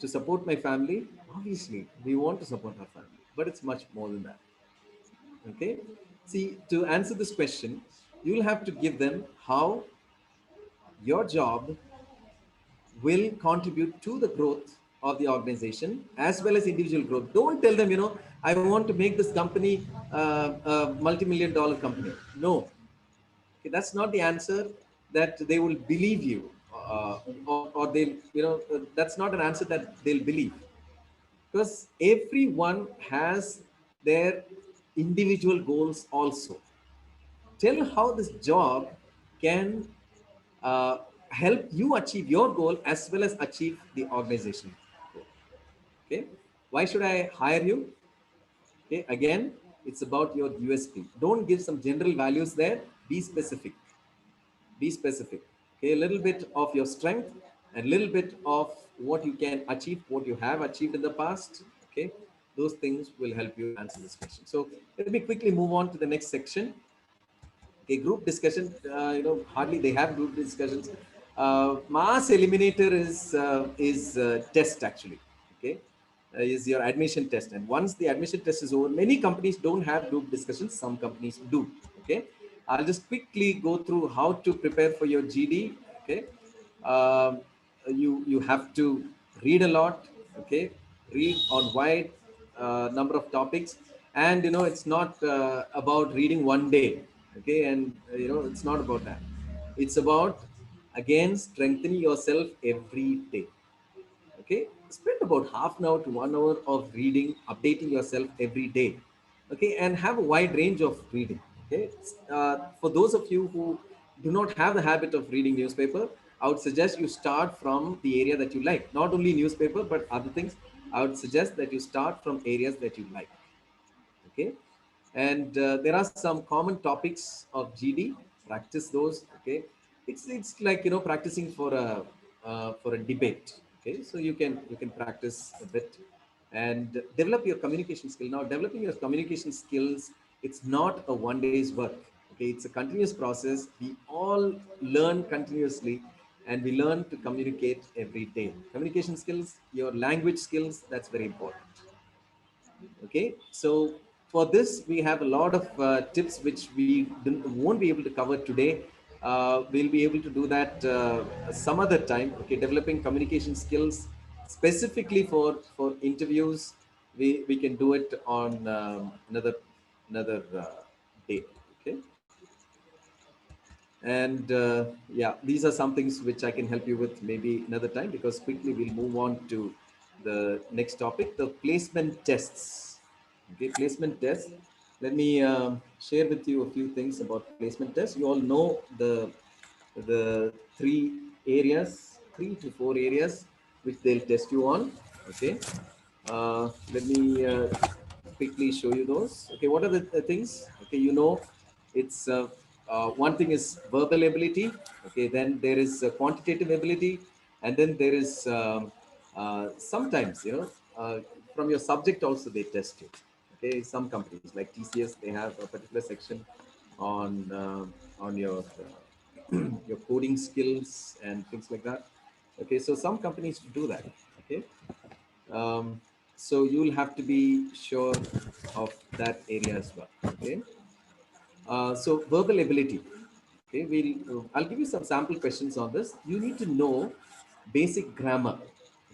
To support my family? Obviously, we want to support our family, but it's much more than that. Okay. See, to answer this question, you will have to give them how your job will contribute to the growth of the organization as well as individual growth. Don't tell them, I want to make this company a multi-million dollar company. No, okay, that's not the answer that they will believe you, or they'll, that's not an answer that they'll believe, because everyone has their individual goals also. Tell how this job can uh, help you achieve your goal as well as achieve the organization goal. Okay, why should I hire you? Okay, again, it's about your USP. Don't give some general values there. Be specific. Be specific. Okay, a little bit of your strength and a little bit of what you can achieve, what you have achieved in the past. Okay, those things will help you answer this question. So let me quickly move on to the next section. Okay, group discussion. Hardly they have group discussions. Mass eliminator is test actually. Okay, is your admission test, and once the admission test is over, many companies don't have group discussions. Some companies do. Okay, I'll just quickly go through how to prepare for your GD. Okay, you have to read a lot. Okay, read on wide number of topics, and it's not about reading one day. Okay, and it's not about that. It's about, again, strengthening yourself every day. Okay, spend about half an hour to 1 hour of reading, updating yourself every day. Okay, and have a wide range of reading. Okay, for those of you who do not have the habit of reading newspaper, I would suggest you start from the area that you like. Not only newspaper but other things. I would suggest that you start from areas that you like. Okay, and there are some common topics of GD. Practice those. Okay, it's like practicing for a debate. Okay, so you can practice a bit and develop your communication skill. Now, developing your communication skills, it's not a one day's work. Okay, it's a continuous process. We all learn continuously, and we learn to communicate every day. Communication skills, your language skills, that's very important. Okay, so for this we have a lot of tips which we won't be able to cover today. We'll be able to do that some other time. Okay, developing communication skills specifically for interviews, we can do it on another day. Okay, and yeah, these are some things which I can help you with maybe another time, because quickly we'll move on to the next topic, the placement tests. Okay, placement tests. Let me share with you a few things about placement tests. You all know the three to four areas which they'll test you on. Okay, let me quickly show you those. Okay, what are the things? Okay, it's one thing is verbal ability. Okay, then there is quantitative ability, and then there is sometimes from your subject also they test you. Okay, some companies like TCS, they have a particular section on your your coding skills and things like that. Okay, so some companies do that. Okay, so you'll have to be sure of that area as well. Okay, so verbal ability. Okay, I'll give you some sample questions on this. You need to know basic grammar.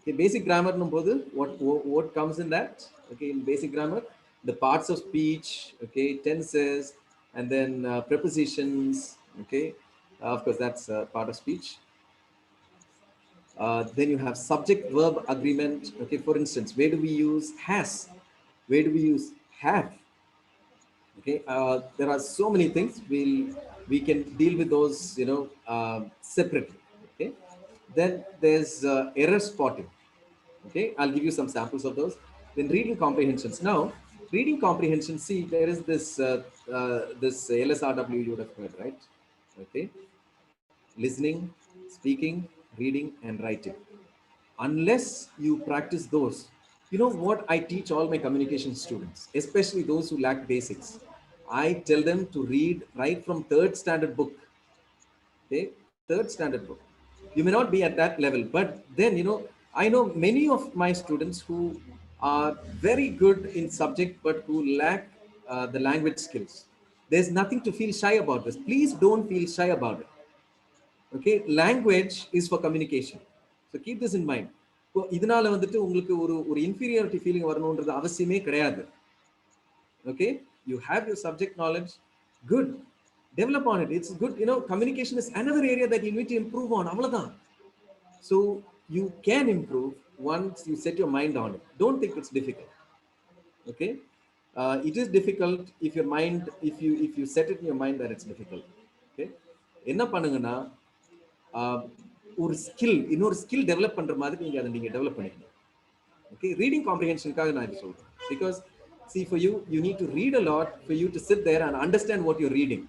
Okay, basic grammar what comes in that? Okay, in basic grammar, the parts of speech. Okay, tenses, and then prepositions. Okay, of course that's part of speech. Then you have subject verb agreement. Okay, for instance, where do we use has? Where do we use have? Okay, there are so many things. We can deal with those separately. Okay, then there's error spotting. Okay, I'll give you some samples of those. Then reading comprehensions. Now, reading comprehension, see, there is this LSRW you would have heard, right? Okay, listening, speaking, reading, and writing. Unless you practice those, you know what I teach all my communication students, especially those who lack basics. I tell them to read right from third standard book. Okay, third standard book. You may not be at that level, but then I know many of my students who are very good in subject but who lack the language skills. There's nothing to feel shy about this. Please don't feel shy about it. Okay, language is for communication. So keep this in mind. இதனால வந்துட்டு உங்களுக்கு ஒரு inferiority feeling வரணும்ன்றது அவசியமே கிடையாது. Okay, you have your subject knowledge, good, develop on it. It's good, you know, communication is another area that you need to improve on. அவ்வளவுதான். So you can improve once you set your mind on it. Don't think it's difficult. Okay, it is difficult if your mind, if you set it in your mind that it's difficult. Okay, என்ன பண்ணுங்கன்னா ஒரு skill, இன்னொரு skill develop பண்ற மாதிரி நீங்க அதை develop பண்ணிக்கணும். Okay, reading comprehensionக்காக நான் இது சொல்றேன். Because see, for you need to read a lot for you to sit there and understand what you're reading.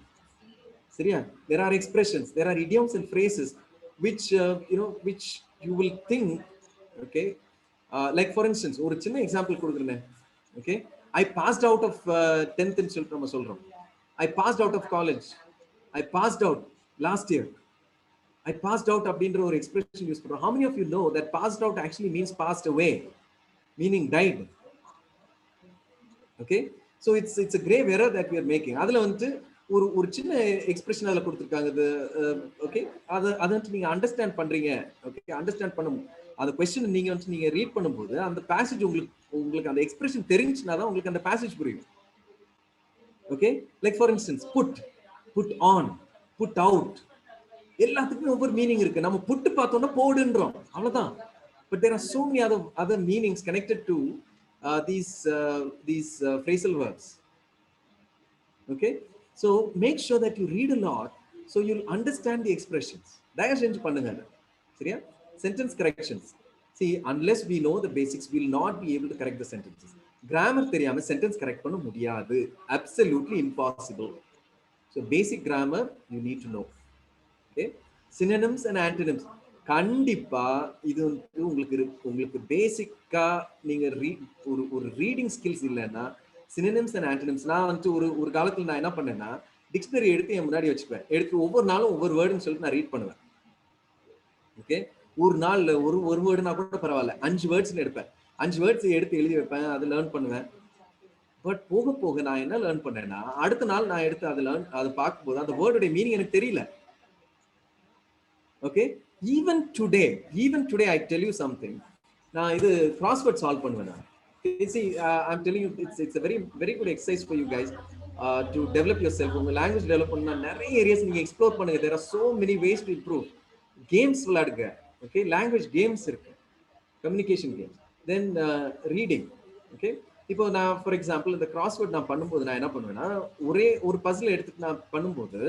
Seriya, there are expressions, there are idioms and phrases which which you will think. Okay, like for instance, ஒரு சின்ன example கொடுக்குறேன். Okay, I passed out of 10th in நம்ம சொல்றோம். I passed out of college. I passed out last year. I passed out அப்படின்ற ஒரு expression use பண்றோம். How many of you know that passed out actually means passed away, meaning died? Okay, so it's a grave error that we are making. அதுல வந்து ஒரு சின்ன expression அதுல கொடுத்திருக்காங்க. அது ஓகே, அதை நீங்க அண்டர்ஸ்டாண்ட் பண்றீங்க. ஓகே, அண்டர்ஸ்டாண்ட் பண்ணும் அந்த क्वेश्चन நீங்க ரீட் பண்ணும்போது அந்த பேசேஜ் உங்களுக்கு அந்த எக்ஸ்பிரஷன் தெரிஞ்சுனா தான் உங்களுக்கு அந்த பேசேஜ் புரியும். Okay, like for instance put on, put out, எல்லாத்துக்கும் ஒவ்வொரு மீனிங் இருக்கு. நம்ம புட்டு பார்த்தோம்னா போடுன்றோம், அவ்வளவுதான். But there are so many other meanings connected to these phrasal verbs. Okay, so make sure that you read a lot so you'll understand the expressions. தயவு செஞ்சு பண்ணுங்க. சரியா? Sentence corrections. See, unless we know the basics, we will not be able to correct the sentences. Grammar தெரியாம sentence correct பண்ண முடியாது. Absolutely impossible. So basic grammar you need to know. Okay, synonyms and antonyms கண்டிப்பா இது வந்து உங்களுக்கு பேசிக்கா நீங்க ஒரு ரீடிங் ஸ்கில்ஸ் இல்லைன்னா synonyms and antonyms, நான் வந்து ஒரு காலத்துல நான் என்ன பண்ணேன்னா டிக்ஷனரி எடுத்து என் முன்னாடி வச்சுப்பேன். எடுத்து ஒவ்வொரு நாளும் ஒவ்வொரு வேர்டுன்னு சொல்லிட்டு நான் ரீட் பண்ணுவேன். ஓகே, ஒரு நாள்ல ஒரு வேர்டுனா கூட பரவாயில்ல, 5 வேர்ட்ஸ்னு எடுப்பேன். 5 வேர்ட்ஸ் எடுத்து எழுதி வைப்பேன், அதை லேர்ன் பண்ணுவேன். பட் போக போக நான் என்ன லேர்ன் பண்ணேன்னா அடுத்த நாள் நான் எடுத்து அதை பார்க்கும்போது அந்த வேர்டுடைய மீனிங் எனக்கு தெரியல. Okay, even today I tell you something. நான் இது crossword solve பண்ணுவேன். See, I'm telling you, it's a very good exercise for you guys to develop yourself. உங்க language develop பண்ணா நிறைய ஏரியாஸ் நீங்க எக்ஸ்ப்ளோர் பண்ணுங்க. There are so many ways to improve. Games விளையாடுங்க. Okay, language games இருக்கு, communication games, then reading. Okay, இப்போ நான் for example இந்த crossword நான் பண்ணும்போது நான் என்ன பண்ணுவேன்னா ஒரே ஒரு பசில் எடுத்துட்டு நான் பண்ணும்போது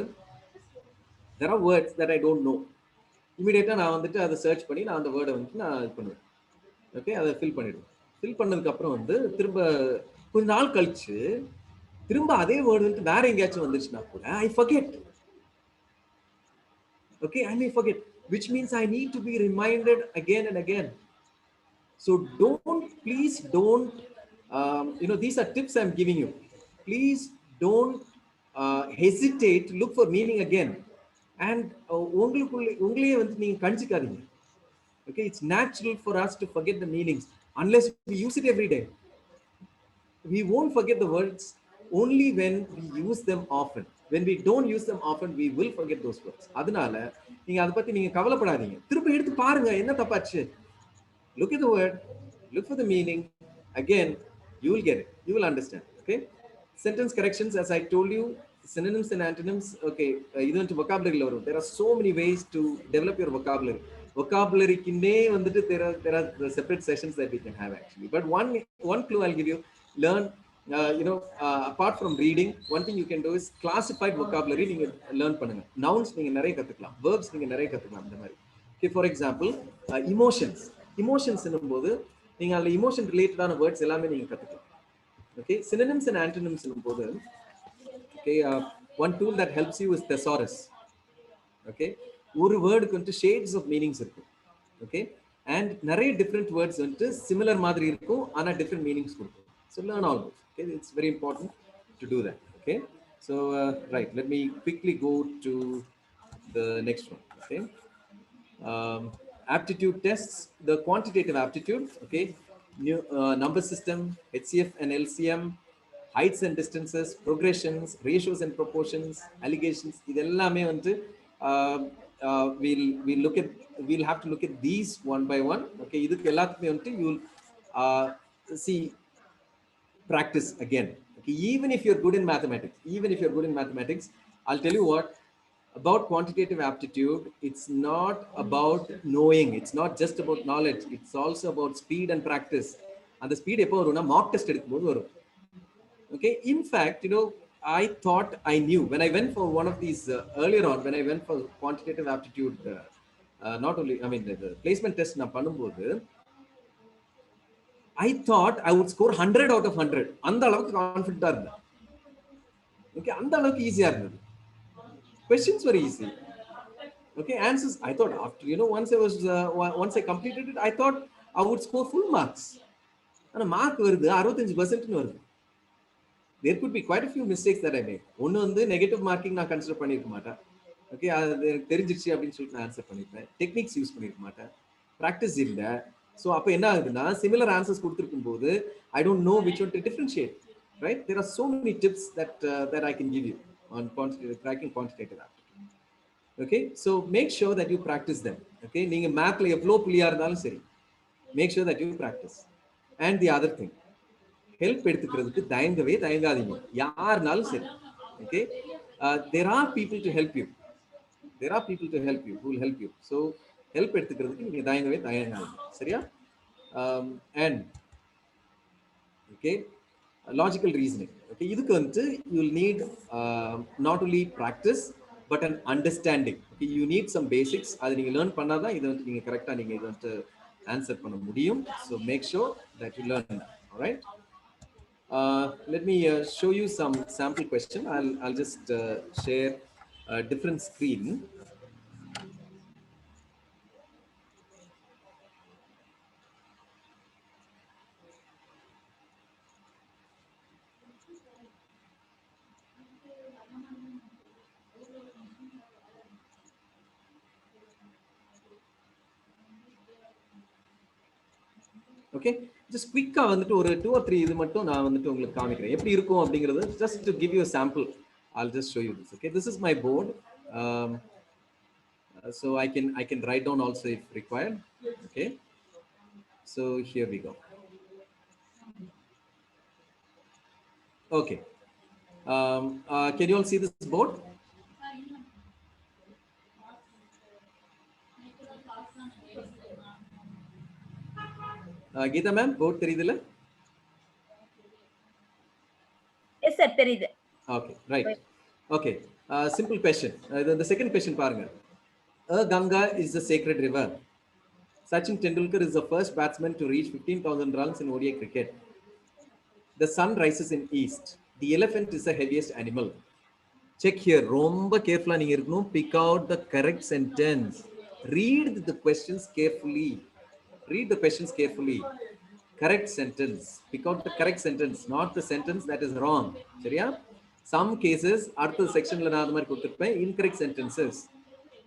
there are words that I don't know. இமீடியட்டா நான் வந்துட்டு அதை சர்ச் பண்ணி நான் அந்த வேர்டை வந்துட்டு நான் இது பண்ணுவேன். ஓகே, அதை ஃபில் பண்ணிடுவேன். ஃபில் பண்ணதுக்கு அப்புறம் வந்து திரும்ப கொஞ்ச நாள் கழிச்சு திரும்ப அதே வேர்டு வந்துட்டு வேற எங்கேயாச்சும் வந்துச்சுன்னா கூட I forget. Okay, I may forget, which means I need to be reminded again and again. So please don't these are tips I'm giving you. Please don't hesitate to look for meaning again. And உங்களையே வந்து நீங்க கணிச்சுக்காதீங்க. Okay, it's natural for us to forget the meanings unless we use it every day. We won't forget the words only when we use them often. When we don't use them often, we will forget those words. அதனால நீங்க அதை பத்தி நீங்க கவலைப்படாதீங்க. திரும்ப எடுத்து பாருங்க என்ன தப்பாச்சு. Look at the word, look for the meaning. Again, you will get it. You will understand. Okay, sentence corrections, as I told you, synonyms and antonyms. Okay, இது வந்து vocabulary ல வரும். There are so many ways to develop your vocabulary. Vocabulary kinne வந்துட்டு there are the separate sessions that we can have actually. But one clue I'll give you, learn apart from reading, one thing you can do is classified vocabulary நீங்க learn பண்ணுங்க. Nouns நீங்க நிறைய கத்துக்கலாம், verbs நீங்க நிறைய கத்துக்கலாம் அந்த மாதிரி. Okay, for example, emotions என்னும்போது நீங்க அதுல emotion related ஆன words எல்லாமே நீங்க கத்துக்கலாம். Okay, synonyms and antonyms என்னும்போது okay, one tool that helps you is thesaurus. Okay, ஒரு வேர்டுக்கு வந்து shades of meanings இருக்கு. Okay, and நிறைய different words வந்து similar மாதிரி இருக்கும் ஆனா different meanings கொடுக்கும். So learn all those. Okay, it's very important to do that. Okay, so right, let me quickly go to the next one. Okay, aptitude tests, the quantitative aptitude. Okay, new number system, HCF and LCM, heights and distances, progressions, ratios and proportions, allegations, idellame vandu we'll have to look at these one by one. Okay, idukku ellathukku vandu you will see practice again. Okay, even if you're good in mathematics, I'll tell you what, about quantitative aptitude, it's not about knowing, it's not just about knowledge, it's also about speed and practice. And the speed epo varuna mock test edukumbodhu varum. Okay, in fact, I thought I knew when I went for one of these earlier on, when I went for quantitative aptitude, not only, I mean, the placement test na panumbodhu, I thought I would score 100 out of 100. அந்த அளவுக்கு கான்ஃபிடென்ட்டா இருந்தேன். Okay, அந்த அளவுக்கு ஈஸியா இருந்தது. Questions were easy. Okay, answers, I thought after, once I completed it, I thought I would score full marks. ஆனா mark வருது 65% னு வருது. There could be quite a few mistakes that I made. ஒன்னு வந்து நெகட்டிவ் மார்க்கிங் நான் consider பண்ணிருக்க மாட்டேன். Okay, அது எனக்கு தெரிஞ்சிருச்சு அப்படின்னு சொல்லிட்டு நான் ஆன்சர் பண்ணிருப்பேன். டெக்னிக்ஸ் யூஸ் பண்ணிருக்க மாட்டேன். பிராக்டிஸ் இல்ல. So அப்ப என்ன ஆகுதுன்னா, similar answers கொடுத்திருக்கும் போது I don't know which one to differentiate, right? There are so many tips that I can give you on cracking quantitative aptitude. Okay, so make sure that you practice them. Okay, நீங்க மேத்ல எவ்வளவு புள்ளியா இருந்தாலும் சரி, make sure that you practice. And the other thing, help எடுத்துக்கிறதுக்கு தயங்காதீங்க, யாருனாலும் சரி. Okay, there are people to help you who will help you. So help எடுத்துக்கிறதுக்கு நீங்க தயங்காதீங்க, சரியா? And okay, logical reasoning. Okay, இதுக்கு வந்து you will need not only practice but an understanding. Okay, you need some basics. அது நீங்க learn பண்ணாதான் இது வந்து நீங்க கரெக்ட்டா நீங்க இது வந்து ஆன்சர் பண்ண முடியும். So make sure that you learn that. All right, let me show you some sample question. I'll just share a different screen. Okay, just quick வந்துட்டு ஒரு 2 or 3 இது மட்டும் நான் வந்துட்டு உங்களுக்கு காமிக்கிறேன் எப்படி இருக்கும் அப்படிங்கிறது. Just to give you a sample, I'll just show you this. Okay, this is my board. So I can write down also if required. Okay, so here we go. Okay, can you all see this board? Geeta ma'am, board தெரியுதுல? Yes sir, தெரியுது. Okay, right. Okay, simple question. The second question பாருங்க. A Ganga is the sacred river. Sachin Tendulkar is the first batsman to reach 15,000 runs in ODI cricket. The sun rises in east. The elephant is the heaviest animal. Check here. ரொம்ப கேர்ஃபுல்லா நீங்க இருக்கணும். Pick out the correct sentence. Read the questions carefully. Correct sentence. Pick out the correct sentence, not the sentence that is wrong. சரியா? Some cases அடுத்த செக்ஷன்ல நான் அது மாதிரி கொடுத்திருப்பேன் incorrect sentences.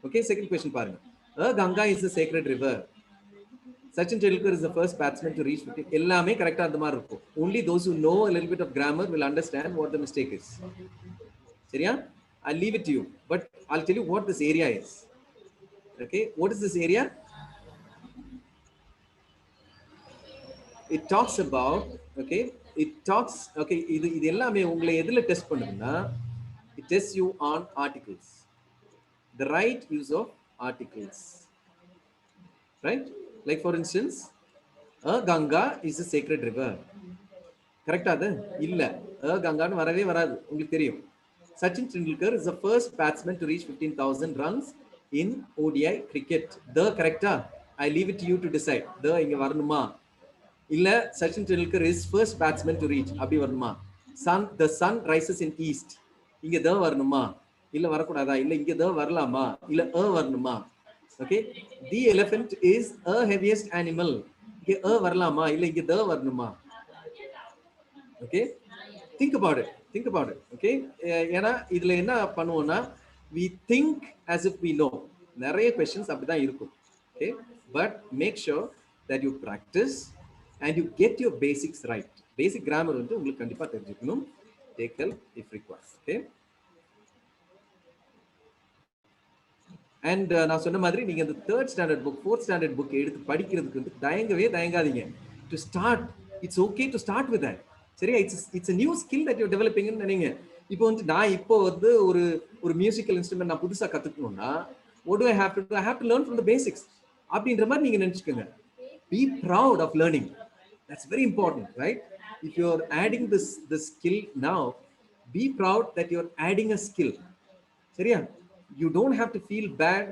Okay, second question பாருங்க. A Ganga is the sacred river. Sachin Tendulkar is the first batsman to reach 50. எல்லாமே கரெக்ட்டா அந்த மாதிரி இருக்கும். Only those who know a little bit of grammar will understand what the mistake is. சரியா? I'll leave it to you, but I'll tell you what this area is. Okay, what is this area? It talks about, okay, இது எல்லாமே உங்களை எதுல test பண்ணுதுன்னா, it tests you on articles, the right use of articles, right? Like for instance, a Ganga is a sacred river. கரெக்ட்டா அது? இல்ல, a Ganga னு வரவே வராது, உங்களுக்கு தெரியும். Sachin Tendulkar is the first batsman to reach 15,000 runs in ODI cricket. The correcta? I leave it to you to decide. The இங்க வரணுமா இல்ல Sachin Tendulkar is first batsman to reach அப்படி வரணுமா? The sun rises in east, இங்க the வரணுமா இல்ல வரக்கூடாதா இல்ல இங்க the வரலாமா இல்ல வரணுமா? Okay, the elephant is a heaviest animal, இங்க வரலாமா இல்ல இங்க the வரணுமா? Okay, think about it. Okay, ஏனா இதுல என்ன பண்ணுவோம்னா, we think as if we know. நிறைய questions அப்படிதான் இருக்கும். Okay, but make sure that you practice and you get your basics right. Basic grammar வந்து உங்களுக்கு கண்டிப்பா தெரிஞ்சுக்கணும். Take help if required. Okay. And நான் சொன்ன மாதிரி நீங்க அந்த 3rd standard book 4th standard book எடுத்து படிக்கிறதுக்கு வந்து தயங்காதீங்க. To start, it's okay to start with that. சரியா? It's a new skill that you're developing ன்னு நினைங்க. இப்போ வந்து நான் இப்போ வந்து ஒரு மியூசிக்கல் இன்ஸ்ட்ருமெண்ட் நான் புதுசா கத்துக்கணும்னா what do I have to do? I have to learn from the basics. அப்படின்ற மாதிரி நீங்க நினைச்சுக்கோங்க. Be proud of learning. That's very important, right? If you're adding this skill now, be proud that you're adding a skill. சரியா? You don't have to feel bad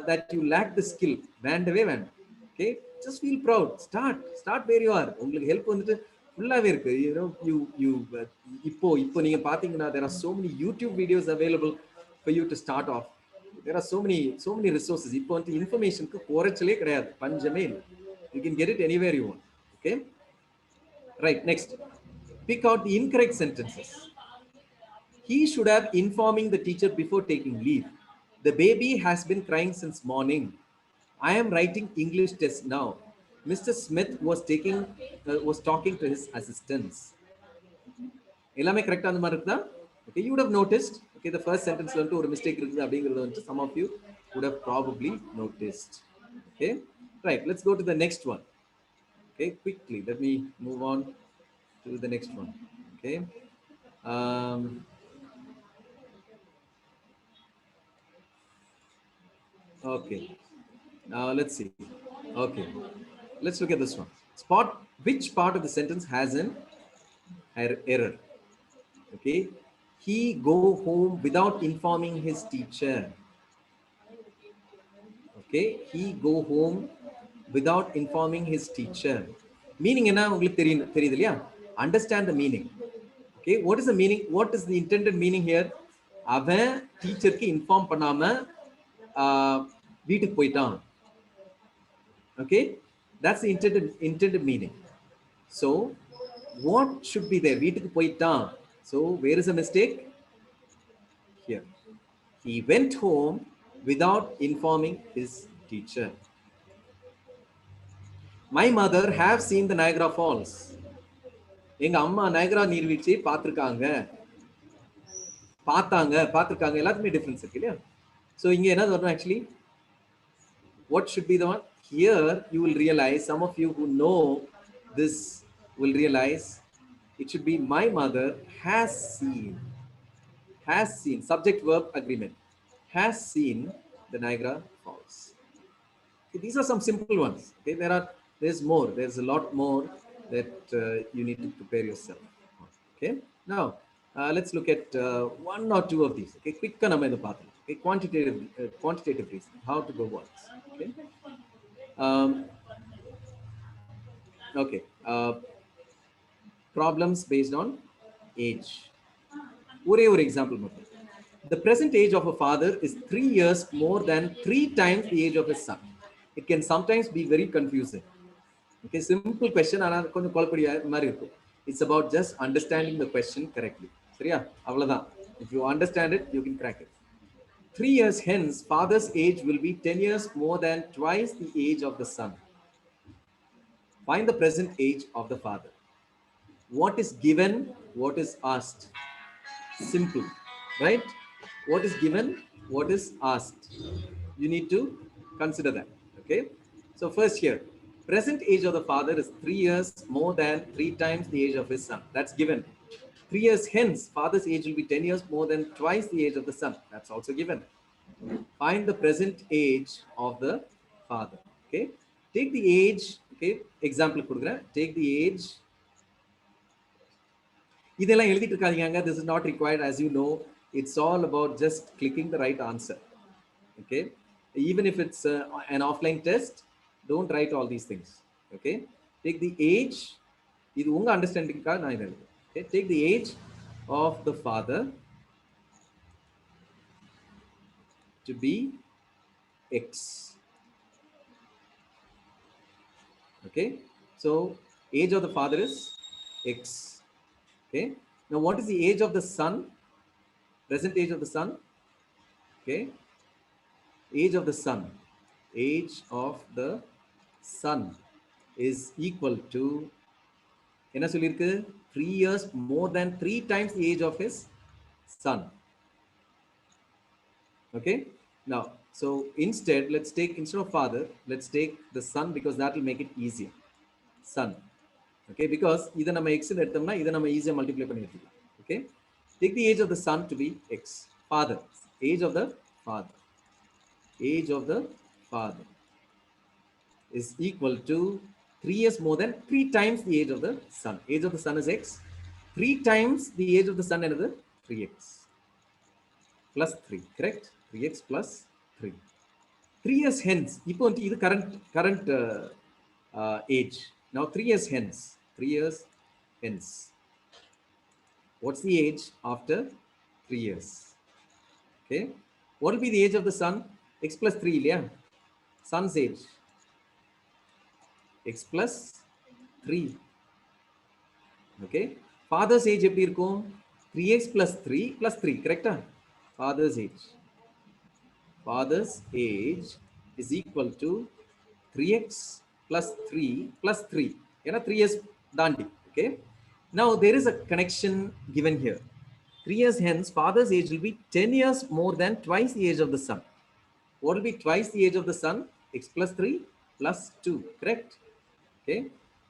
that you lack the skill. வேண்டவே வேண்டாம். Okay? Just feel proud. Start where you are. உங்களுக்கு help வந்துட்டு ஃபுல்லாவே இருக்கு. You know, you இப்போ நீங்க பாத்தீங்கன்னா there are so many YouTube videos available for you to start off. There are so many resources. இப்போ வந்து இன்ஃபர்மேஷனுக்கு குறைச்சலே கிடையாது. பஞ்சமே இல்லை. You can get it anywhere you want. Okay? Right, next. Pick out the incorrect sentences. He should have informing the teacher before taking leave. The baby has been crying since morning. I am writing English test now. Mr. Smith was talking to his assistants. எல்லாமே கரெக்ட்டா அந்த மாதிரி இருக்குதா? Okay, you would have noticed. Okay, the first sentence வந்து ஒரு mistake இருக்குது அப்படிங்கிறது வந்து some of you would have probably noticed. Okay, right. Let's go to the next one. Okay, quickly. Let me move on to the next one. Okay. Okay. Now let's see. Okay. Let's look at this one. Spot which part of the sentence has an error. Okay. He go home without informing his teacher. Okay. He go home without informing his teacher. Meaning என்ன உங்களுக்கு தெரியுது இல்லையா? Understand the meaning. Okay. What is the meaning? What is the intended meaning here? அவன் டீச்சருக்கு inform பண்ணாம வீட்டுக்கு போயிட்டான். Okay, that's the intended meaning. So what should be there? வீட்டுக்கு போயிட்டான். So where is the mistake? Here. He went home without informing his teacher. My mother have seen the Niagara Falls. எங்க அம்மா நயகரா நீர்வீழ்ச்சியை பார்த்திருக்காங்க எல்லாத்துக்குமே difference இருக்கு இல்லையா? So இங்க என்ன வரணும் actually? What should be the one? Here you will realize, some of you who know this will realize it should be my mother has seen, subject verb agreement, has seen the Niagara Falls. Okay, these are some simple ones. Okay, there's a lot more that you need to prepare yourself. Okay, now let's look at one or two of these. Okay, quick nama idu paathu. Okay, quantitative reasoning, how to go works. Okay. Okay. Problems based on age. ஒரே ஒரு example மட்டும். The present age of a father is 3 years more than 3 times the age of his son. It can sometimes be very confusing. Okay, simple question, ஆனா கொஞ்சம் குழப்படியா மாதிரி இருக்கும். It's about just understanding the question correctly. சரியா? அவ்வளவுதான். If you understand it, you can crack it. 3 years hence, father's age will be 10 years more than twice the age of the son. Find the present age of the father. What is given, what is asked? Simple, right? What is given, what is asked? You need to consider that, okay? So first here, present age of the father is 3 years more than 3 times the age of his son. That's given. 3 years hence, father's age will be 10 years more than twice the age of the son. That's also given. Find the present age of the father. Okay, take the age. Okay, example கொடுக்கிறேன். Take the age. இதெல்லாம் எழுதிட்டு இருக்காதீங்க. This is not required, as you know. It's all about just clicking the right answer. Okay, even if it's an offline test, don't write all these things. Okay, take the age. இது உங்க அண்டர்ஸ்டாண்டிங்காக நான் இதை எழுதுறேன். Okay, take the age of the father to be X. Okay, so age of the father is X. Okay, now what is the age of the son? Present age of the son. Okay, age of the son. Age of the son is equal to என்ன சொல்லிருக்கு 3 years more than 3 times the age of his son. Okay, now so instead let's take, instead of father, let's take the son because that will make it easier. Son. Okay, because இதை நம்ம x ன்னு எடுத்தோம்னா இதை நம்ம ஈஸியா multiply பண்ணி எடுத்துக்கலாம். Okay, take the age of the son to be x. Father, age of the father, age of the father is equal to 3 years more than 3 times the age of the son. Age of the son is x. 3 times the age of the son another 3x plus 3, correct? 3x plus 3. 3 years hence, இப்போ வந்து இது current age. Now 3 years hence, 3 years hence. What's the age after 3 years? Okay, what will be the age of the son? X plus 3, yeah? Son's age. X plus 3. Okay, father's age எப்படி இருக்கும்? 3x plus 3 plus 3, correct? Father's age. Father's age is equal to 3x plus 3 plus 3. ஏன்னா 3 years தாண்டி. Okay, now there is a connection given here. 3 years hence, father's age will be 10 years more than twice the age of the son. What will be twice the age of the son? X plus 3 plus 2, correct? Okay,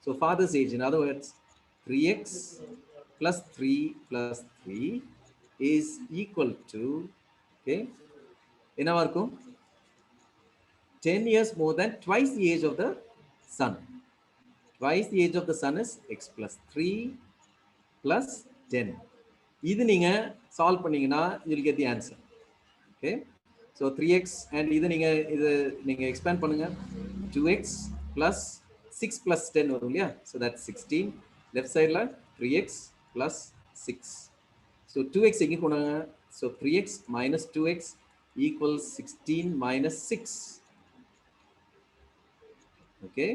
so father's age, in other words, 3x plus 3 plus 3 is equal to, okay, என்னவா இருக்கும்? 10 years more than twice the age of the son. Twice the age of the son is x plus 3 plus 10. இது நீங்க solve பண்ணீங்கன்னா you will get the answer. Okay, so 3x and இது நீங்க expand பண்ணுங்க, 2x plus 6 plus 10 வரும் இல்லையா? So that's 16. Left side ல 3x plus 6. So 2x எங்க கொண்டாங்க? So 3x minus 2x equals 16 minus 6. Okay,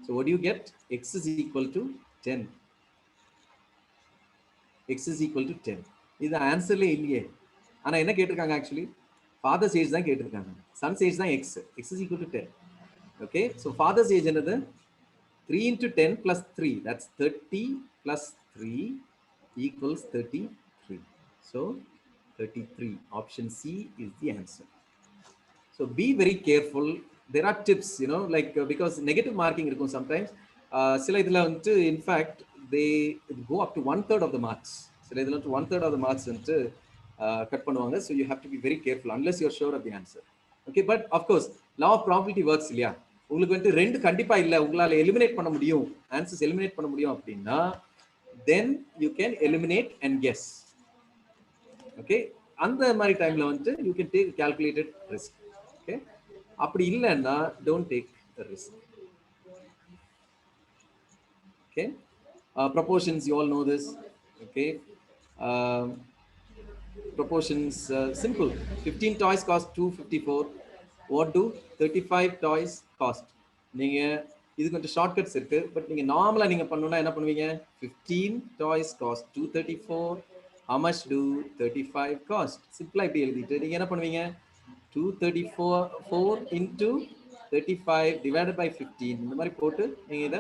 so what do you get? X is equal to 10. X is equal to 10. இது ஆன்சர்ல இல்லையே. ஆனா என்ன கேட்டிருக்காங்க? ஆக்சுவலி father's age தான் கேட்டிருக்காங்க. son's age தான் x. X is equal to 10. Okay, so father's age என்னது? 3 into 10 plus 3, that's 30 plus 3 equals 33. So 33, option C is the answer. So be very careful. There are tips, you know, like because negative marking இருக்கும் sometimes. சில இதுல வந்து in fact they go up to 1/3 of the marks. சில இதுல வந்து 1/3 of the marks வந்து cut பண்ணுவாங்க. So you have to be very careful unless you are sure of the answer. Okay, but of course law of probability works இல்லையா? உங்களுக்கு வந்து ரெண்டு கண்டிப்பா இல்ல, உங்களால எலிமினேட் பண்ண முடியும், ஆன்சர்ஸ் எலிமினேட் பண்ண முடியும் அப்படின்னா then you can eliminate and guess. Okay, அந்த மாதிரி டைம்ல வந்து you can take calculated risk. Okay, அப்படி இல்லைன்னா don't take the risk. Okay, proportions, you all know this. Okay, proportions, simple. 15 toys cost 254. What do 35 toys cost? நீங்க இது கொஞ்சம் shortcuts இருக்கு, பட் நீங்க நார்மலா நீங்க பண்ணனும்னா என்ன பண்ணுவீங்க? 15 toys cost 234. How much do 35 cost? சிம்பிளா இப்படி எழுதிட்டு நீங்க என்ன பண்ணுவீங்க? 234 into 35 divided by 15 இந்த மாதிரி போட்டு நீங்க இத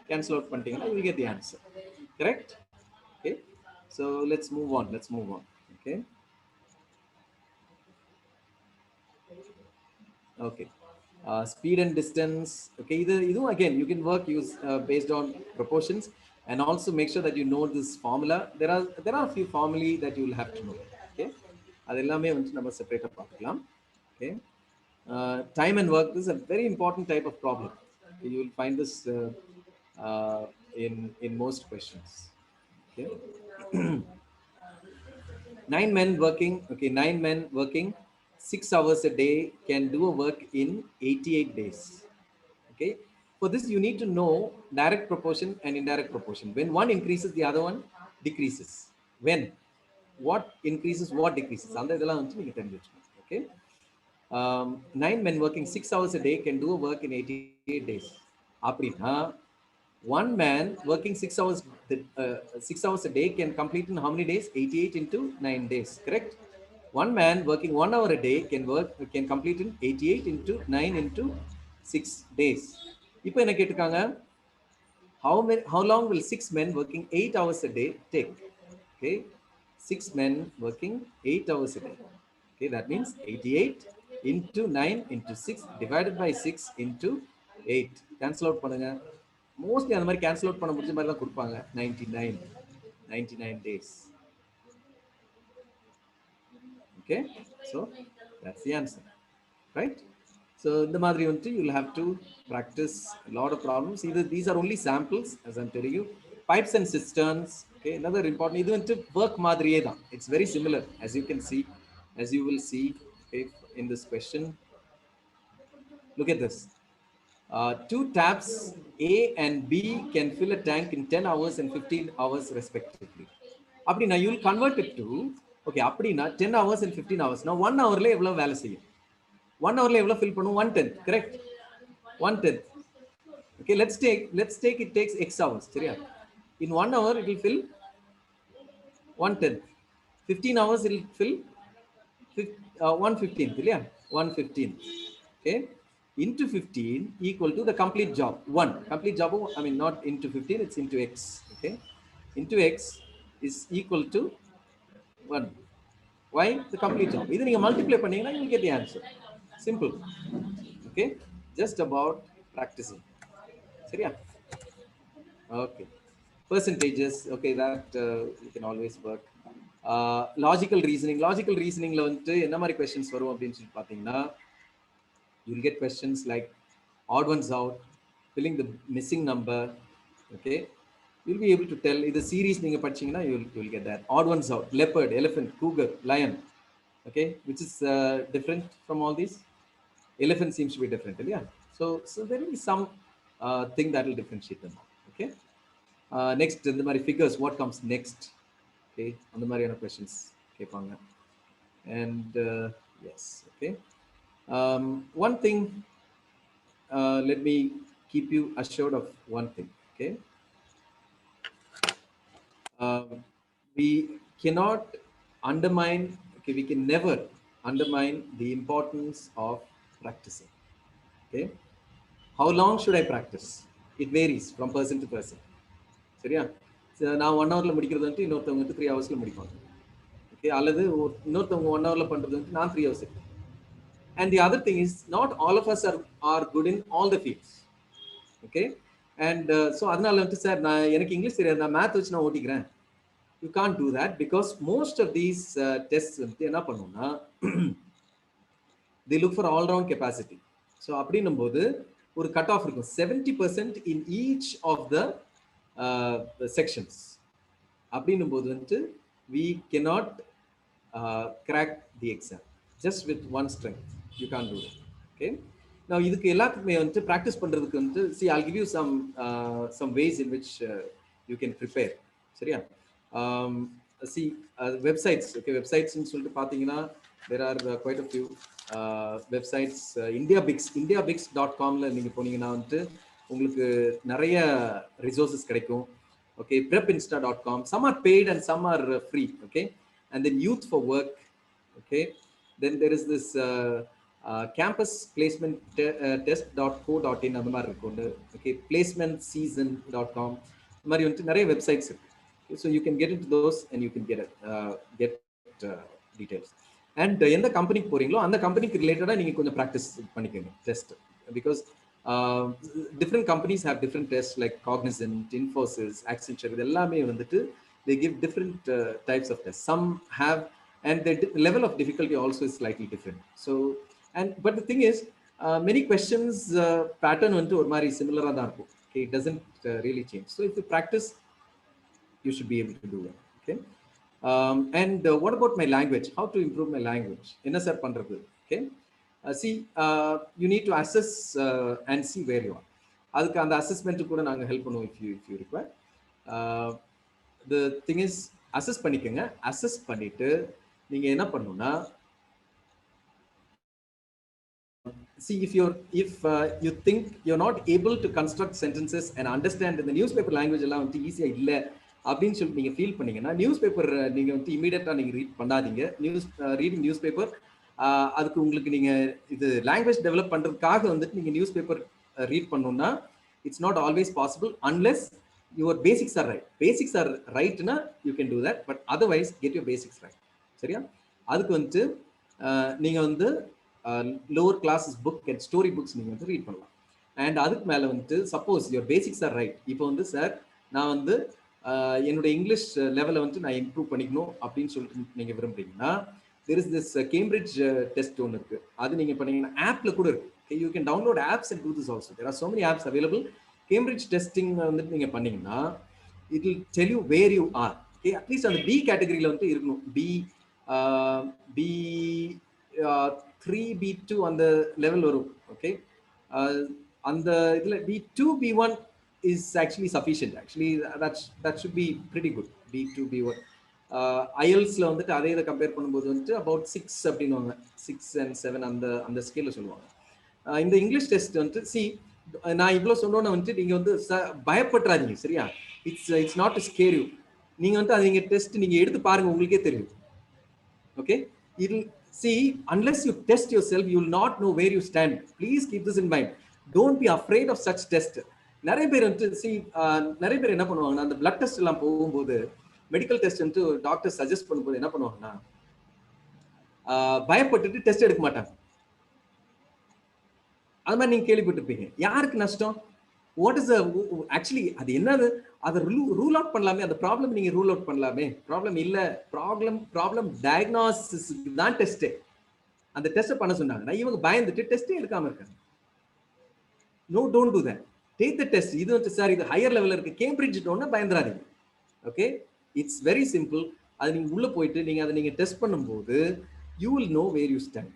cancel out பண்ணிட்டீங்கன்னா you will get the answer. Correct? Okay, so let's move on. Okay, okay, speed and distance. Okay, either again you can use based on proportions, and also make sure that you know this formula. There are a few formulae that you will have to know. Okay, adellame vandu nama separate ah paakalam. Okay, time and work, this is a very important type of problem. Okay, you will find this in most questions. Okay, 9 men working. Okay, 9 men working 6 hours a day can do a work in 88 days. Okay, for this you need to know direct proportion and indirect proportion. When one increases, the other one decreases. When what increases, what decreases, and idella vandu neenga therinjukkom. Okay, 9 men working 6 hours a day can do a work in 88 days. Appadina one man working 6 hours a day can complete in how many days? 88 into 9 days, correct? One man working 1 hour a day can complete in 88 into 9 into 6 days. இப்போ என்ன கேட்டிருக்காங்க? How long will 6 men working 8 hours a day take? Okay, 6 men working 8 hours a day. Okay, that means 88 into 9 into 6 divided by 6 into 8. Cancel out பண்ணுங்க. Mostly அந்த மாதிரி cancel out பண்ண முடிஞ்ச மாதிரி தான் கொடுப்பாங்க. 99 days. Okay, so that's the answer, right? So the madri you'll have to practice a lot of problems. These are only samples, as I'm telling you. Pipes and cisterns. Okay, another important. Work madriye da. It's very similar, as you can see, as you will see. Okay, in this question. Look at this. 2 taps A and B can fill a tank in 10 hours and 15 hours respectively. Now you'll convert it to, okay, 10 hours and 15 hours. Now 1 hour le evlo vela seiyum. 1 hour le evlo fill pannum? 1/10, correct? 1/10. Okay, let's take it takes X hours. In 1 hour it will fill 1/10. 15 hours it will fill 1/15. 1/15. Okay, into 15 equal to the complete job. 1 complete job, I mean not into 15, it's into X. Okay, into X is equal to 1. Why? The complete job. Either you multiply pannina, you will get the answer. Simple. Okay, just about practicing. Seriya? Okay, percentages. Okay, that you can always work. Logical reasoning la vandu enna mari questions varum appdin solli pathina, you'll get questions like odd ones out, filling the missing number. Okay, you'll be able to tell either series neenga padichingna you'll get that. Odd ones out, leopard, elephant, cougar, lion. Okay, which is different from all these? Elephant seems to be different, yeah. So there will be some thing that will differentiate them. Okay, next in the mari figures, what comes next? Okay, on the mariana questions kepanga. And yes, okay. One thing, let me keep you assured of one thing. Okay, we cannot undermine, okay, we can never undermine the importance of practicing. Okay, how long should I practice? It varies from person to person. Seriya? So now 1 hour la mudikkiradhu vandu innorthavanga 3 hours la mudipanga. Okay, alladhu innorthavanga 1 hour la pandradhu vandu naan 3 hours. And the other thing is, not all of us are good in all the fields. Okay, and so adnala vandu sir na enakku English theriyadhu, na math vechu na otikren. You can't do that, because most of these tests enna pannuna they look for all round capacity. So அப்படினும்போது ஒரு cut off இருக்கும் 70% in each of the sections. அப்படினும்போது we cannot crack the exam just with one strength. You can't do that. Okay, now இதுக்கு எல்லாத்துக்குமே practice பண்றதுக்கு see, I'll give you some ways in which you can prepare. சரியா? See, websites. Okay, websites னு சொல்லிட்டு பாத்தீங்கன்னா there are quite a few websites. indiabix.com ல நீங்க போனீங்கன்னா உங்களுக்கு நிறைய resources கிடைக்கும். Okay, prepinsta.com, some are paid and some are free. Okay, and then youth for work. Okay, then there is this campus placement test.co.in அந்த மாதிரி இருக்கும். Okay, placementseason.com இந்த மாதிரி நிறைய வெப்சைட்ஸ் இருக்கு. So you can get into those and you can get details. And எந்த கம்பெனிக்கு போறீங்களோ அந்த கம்பெனிக்கு ரிலேட்டடா நீங்க கொஞ்சம் பிராக்டிஸ் பண்ணிக்கோங்க test, because different companies have different tests like Cognizant, Infosys, Accenture. இதெல்லாமே they give different types of tests. Some have, and the level of difficulty also is slightly different. So, but the thing is, many questions pattern ஒரு மாதிரி similar-ஆ தான் இருக்கும். Okay, it doesn't really change. So if you practice, you should be able to do it. Okay, and what about my language? How to improve my language? Enna sir pandrathu? Okay, see, you need to assess and see where you are. Adukku and assessment kuda naanga help பண்ணுவோம் if you require. The thing is, assess பண்ணிக்கங்க. Assess பண்ணிட்டு நீங்க என்ன பண்ணனும்னா, see, if you think you're not able to construct sentences and understand in the newspaper language எல்லாம் easy இல்ல அப்படின்னு சொல்லி நீங்க ஃபீல் பண்ணீங்கன்னா, நியூஸ் பேப்பர் நீங்க இமீடியட்டா நீங்க ரீட் பண்ணாதீங்க. ரீடிங் நியூஸ் பேப்பர், அதுக்கு உங்களுக்கு நீங்க இது லாங்குவேஜ் டெவலப் பண்றதுக்காக நீங்க நியூஸ் பேப்பர் ரீட் பண்ணணும்னா It's not always possible unless your basics are right. Basics are right na, you can do that, but otherwise get your basics right. சரியா? அதுக்கு வந்து நீங்க வந்து lower classes book and story books நீங்க வந்து read பண்ணலாம். And அதுக்கு மேல வந்து suppose your basics are right. இப்போ வந்து சார் நான் வந்து என்னோட இங்கிலீஷ் லெவலை வந்து நான் இம்ப்ரூவ் பண்ணிக்கணும் அப்படின்னு சொல்லிட்டு நீங்க விரும்புறீங்கன்னா there is this Cambridge test ஒன்று இருக்கு. அது நீங்க பண்ணீங்கன்னா ஆப்ல கூட இருக்கு. Okay, you can download apps and do this also. There are so many apps available. Cambridge testing வந்துட்டு நீங்க பண்ணீங்கன்னா it will tell you where you are. Okay, at least அந்த B கேட்டகரியில வந்து இருக்கணும். B3 B2 அந்த லெவல் வரும். Okay, அந்த இதுல B2 B1 is actually sufficient. Actually that should be pretty good. B2 B1 IELTSல வந்துட்டு அதே இதை கம்பேர் பண்ணும்போது வந்துட்டு about 6 அப்படின்னுவாங்க. 6 and 7 அந்த ஸ்கேல்ல சொல்லுவாங்க. இந்த இங்கிலீஷ் டெஸ்ட் வந்துட்டு நான் இவ்வளவு சொன்னோன்னு வந்துட்டு நீங்க வந்து பயப்பட்டுறாதீங்க. சரியா? It's not to scare you. நீங்க வந்து அது நீங்க டெஸ்ட் நீங்க எடுத்து பாருங்க, உங்களுக்கே தெரியும். Okay, see, unless you test yourself, you will not know where you stand. Please keep this in mind. Don't be afraid of such test. நிறைய பேர் வந்து நிறைய பேர் என்ன பண்ணுவாங்கன்னா, அந்த பிளட் டெஸ்ட் எல்லாம் போகும்போது மெடிக்கல் டெஸ்ட் வந்து டாக்டர் சஜஸ்ட் பண்ணும்போது என்ன பண்ணுவாங்கன்னா பயப்பட்டுட்டு டெஸ்ட் எடுக்க மாட்டாங்க. அது மாதிரி நீங்க கேள்விப்பட்டிருப்பீங்க. யாருக்கு நஷ்டம்? வாட் இஸ் ஆக்சுவலி அது என்னது? அதை ரூல் அவுட் பண்ணலாமே, அந்த ப்ராப்ளம் நீங்க ரூல் அவுட் பண்ணலாமே. ப்ராப்ளம் இல்ல, ப்ராப்ளம் டயக்னாசிஸ் தான் டெஸ்ட். அந்த டெஸ்ட் பண்ண சொன்னாங்கன்னா இவங்க பயந்துட்டு டெஸ்டே எடுக்காம இருக்காங்க. No, don't do that. Take the test. இது வந்து சார் இது ஹையர் லெவல்ல இருக்கு, கேம்பிரிட்ஜ் ஒன்னு பயந்துராதீங்க. Okay, it's very simple. அது நீங்க உள்ள போயிட்டு நீங்க அதை நீங்க டெஸ்ட் பண்ணும்போது you will know where you stand.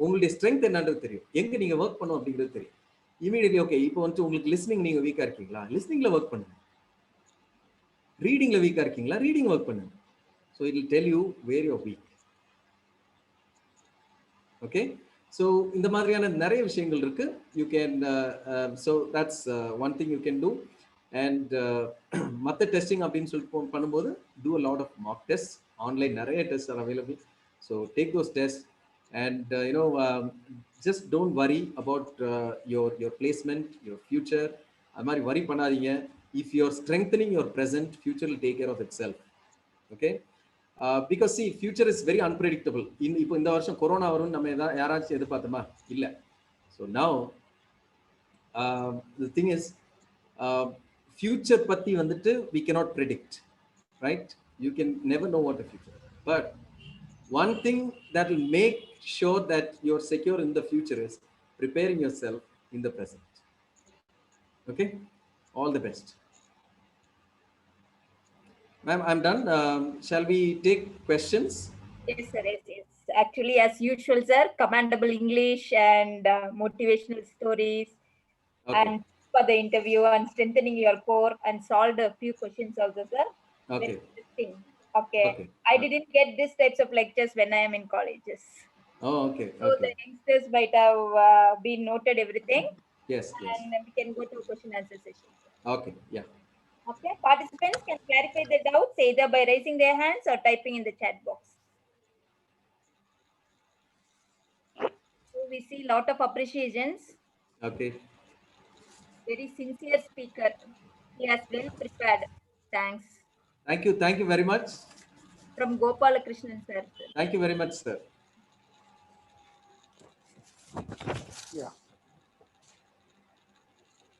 உங்களுடைய ஸ்ட்ரென்த் என்னன்றது தெரியும், எங்க நீங்க ஒர்க் பண்ணும் அப்படிங்கிறது தெரியும் இமீடியட்லி. ஓகே, இப்போ வந்து உங்களுக்கு லிஸ்னிங் நீங்க வீக்கா இருக்கீங்களா, லிஸ்னிங்ல ஒர்க் பண்ணுங்க. ரீடிங்ல வீக்கா இருக்கீங்களா, ரீடிங் ஒர்க் பண்ணுங்க. So it will tell you where you weak. Okay, so இந்த மாதிரியான நிறைய விஷயங்கள் இருக்கு. You can so that's one thing you can do. And மற்ற டெஸ்டிங் அப்படின்னு சொல்லிட்டு பண்ணும்போது do a lot of mock test. Online நிறைய test are available. So take those test. And just don't worry about your placement, your future. அது மாதிரி worry பண்ணாதீங்க. If you're strengthening your present, future will take care of itself. Okay, because see, future is very unpredictable. இப்போ இந்த வருஷம் corona வரும் நம்ம யாராச்சும் எதிர்பார்த்தோமா? இல்ல. So now the thing is future பத்தி வந்துட்டு we cannot predict, right? You can never know what the future, but one thing that will make sure that you're secure in the future is preparing yourself in the present. Okay, all the best. Ma'am, I'm done. Shall we take questions? Yes, sir. Yes. Actually, as usual, sir, commendable English and motivational stories, Okay. and for the interview and strengthening your core and solved a few questions also, sir. Okay. Very interesting. Okay. I didn't get these types of lectures when I am in colleges. Oh, okay. So the youngsters might have been noted everything. Yes. And we can go to question answer session. Okay. Yeah. Okay. Participants can clarify their doubts either by raising their hands or typing in the chat box. So we see a lot of appreciations. Okay. Very sincere speaker. He has well prepared. Thanks. Thank you very much. From Gopalakrishnan sir. Thank you very much, sir. Yeah.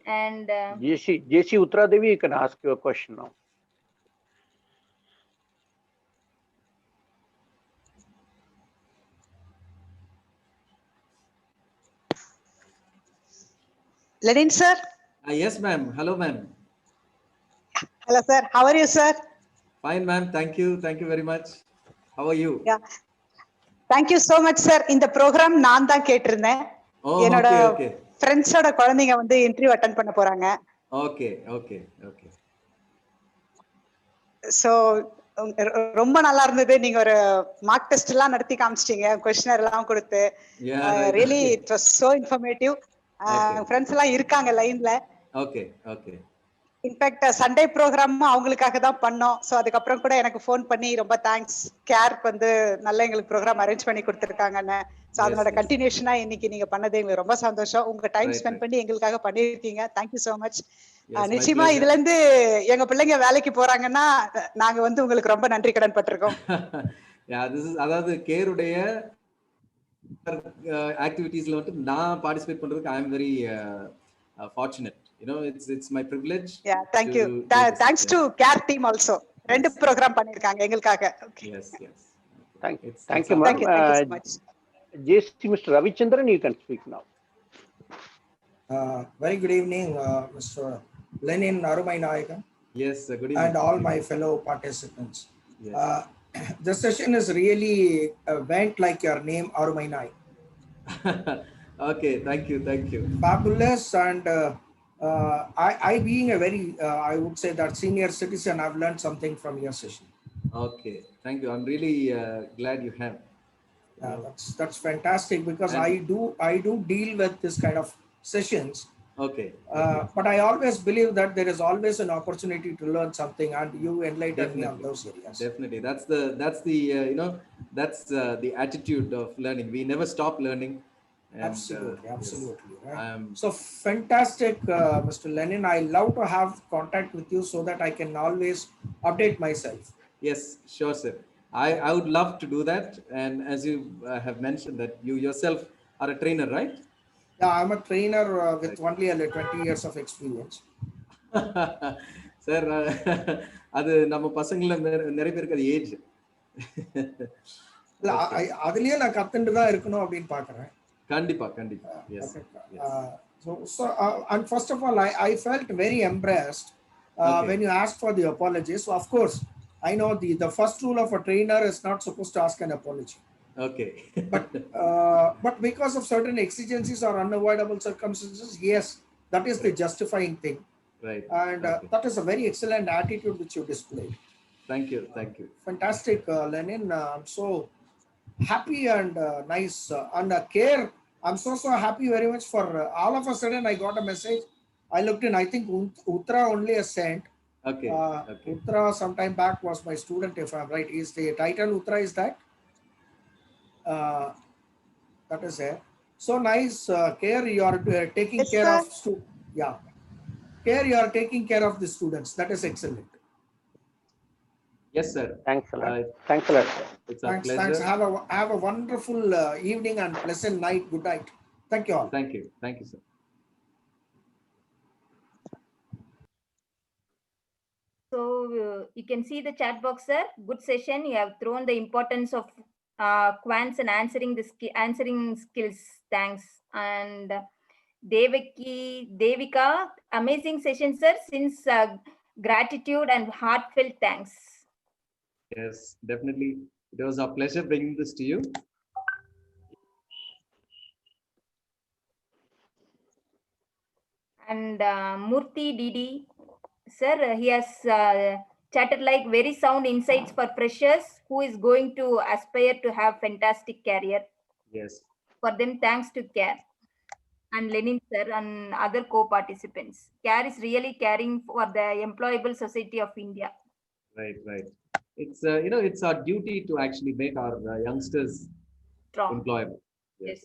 And JC Uttaradevi, you can ask your question now. Lenin sir. Yes, ma'am. Hello, ma'am. Hello sir. How are you, sir? Fine, ma'am. Thank you very much. How are you? Yeah. Thank you so much, sir. இந்த program நான் தான் கேட்டிருந்தேன். என்னோட ஃப்ரெண்ட்ஸோட குழந்தைங்க வந்து interview attend பண்ண போறாங்க. ஓகே. சோ ரொம்ப நல்லா இருந்தது. நீங்க ஒரு மார்க் டெஸ்ட் எல்லாம் நடத்தி காமிச்சிட்டீங்க, क्वेश्चनर எல்லாம் கொடுத்து. Really it was so informative. Friends எல்லாம் இருக்காங்க லைன்ல. ஓகே. இன்ஃபேக்ட் சண்டே ப்ரோக்ராம் அவங்களுக்காக தான் பண்ணோம். ஸோ அதுக்கப்புறம் கூட எனக்கு ஃபோன் பண்ணி ரொம்ப தேங்க்ஸ், கேர் வந்து நல்லா எங்களுக்கு ப்ரோக்ராம் அரேஞ்ச் பண்ணி கொடுத்துருக்காங்கன்னு. ஸோ அதனோட கண்டினியூஷனா இன்னைக்கு நீங்க பண்ணது எங்களுக்கு ரொம்ப சந்தோஷம். உங்க டைம் ஸ்பெண்ட் பண்ணி எங்களுக்காக பண்ணியிருக்கீங்க. Thank you so much. நிச்சயமா இதுல இருந்து எங்க பிள்ளைங்க வேலைக்கு போறாங்கன்னா நாங்க வந்து உங்களுக்கு ரொம்ப நன்றி கடன் பட்டிருக்கோம். அதாவது கேருடைய ஆக்டிவிட்டீஸ்ல வந்து நான் பார்ட்டிசிபேட் பண்றதுக்கு I am very fortunate. You know, it's my privilege. Yeah, thank you. Thanks to care team also. ரெண்டு ப்ரோக்ராம் பண்ணிருக்காங்க எங்களுக்காக. Okay. Yes. Thank you, ma'am. Thank you so much. JC Mr. Ravichandran, you can speak now. Very good evening, Mr. LENIN, ARUMANAYAGAM. Yes, good evening. And all my fellow participants. Yes. The session is really went like your name, ARUMANAYAGAM. Okay, thank you. Fabulous. And I being a very, I would say that senior citizen, I've learned something from your session. Okay, thank you. I'm really glad you have. That's fantastic, because I do deal with this kind of sessions. Okay. But I always believe that there is always an opportunity to learn something, and you enlighten me on those areas. Definitely, that's the you know, that's the attitude of learning. We never stop learning. And, absolutely. Yes. Right? So fantastic, Mr. LENIN. I love to have contact with you so that I can always update myself. Yes, sure, sir. I would love to do that. And as you have mentioned that you yourself are a trainer, right? Yeah, I'm a trainer with only 20 years of experience. Sir, அது நம்ம பசங்கள நிறைய பேருக்கு அது age. இல்ல அதுலயே நான் கத்துட்டு தான் இருக்கணும் அப்படினு பார்க்கறேன். கண்டிப்பா. Yes. So and first of all, I felt very embarrassed when you asked for the apology. So of course, I know the first rule of a trainer is not supposed to ask an apology. Okay. But because of certain exigencies or unavoidable circumstances, yes, that is the justifying thing. Right. And that is a very excellent attitude which you displayed. Thank you. Fantastic, LENIN. I'm so happy and nice and care. I'm so happy very much for all of a sudden I got a message. I looked in, I think Uttara only has sent. Okay. Uttara sometime back was my student, if I'm right. Is the title Uttara is that? That is it. So nice, care you are taking Yes, care sir. of care you are taking care of the students. That is excellent. Yes, sir. Thanks a lot. Thanks a lot, sir. It's a pleasure. Thanks. Have a wonderful evening and pleasant night. Good night. Thank you all. Thank you, sir. So you can see the chat box, sir. Good session. You have thrown the importance of quants and answering skills. Thanks. And Devika, amazing session, sir. Since gratitude and heartfelt thanks. Yes, definitely. It was a pleasure bringing this to you. And Murthy Didi, sir, he has chatted like very sound insights for freshers who is going to aspire to have fantastic career. Yes. For them, thanks to CARE and LENIN sir and other co-participants. CARE is really caring for the employable society of India. Right. It's you know, it's our duty to actually make our youngsters Strong. employable. Yes,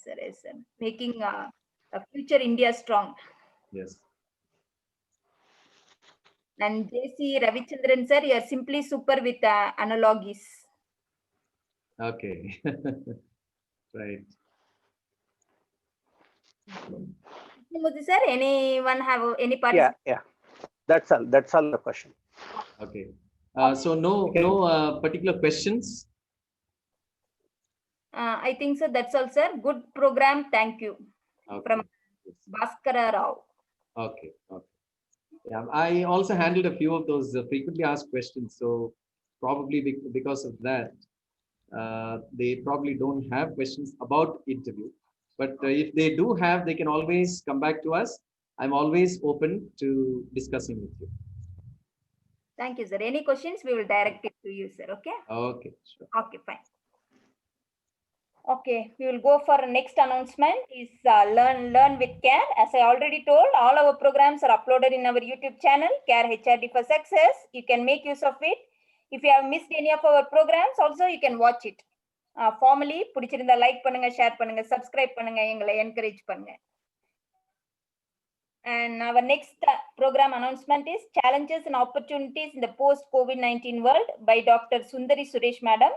sir. Making a future India strong. Yes. And JC Ravichandran sir, you are simply super with analogies. Okay. Right. Murthy sir, anyone have any participation? Yeah. That's all the question. Okay. So no particular questions. I think so. That's all, sir. Good program. Thank you. Okay. From Bhaskara Rao. Okay. Yeah, I also handled a few of those frequently asked questions. So probably because of that, they probably don't have questions about interview. But if they do have, they can always come back to us. I'm always open to discussing with you. Thank you, sir. Any questions, we will direct it to you, sir. Okay? Okay, sure. Okay, fine. Okay, we will go for next announcement is learn with care. As I already told, all our programs are uploaded in our YouTube channel, Care HRD for Success. You can make use of it. If you have missed any of our programs, also you can watch it. Formally, பிடிச்சிருந்தா like பண்ணுங்க, share பண்ணுங்க, subscribe பண்ணுங்க, எங்களை encourage பண்ணுங்க. And our next program announcement is Challenges and Opportunities in the Post-COVID-19 World by Dr. Sundari Suresh Madam.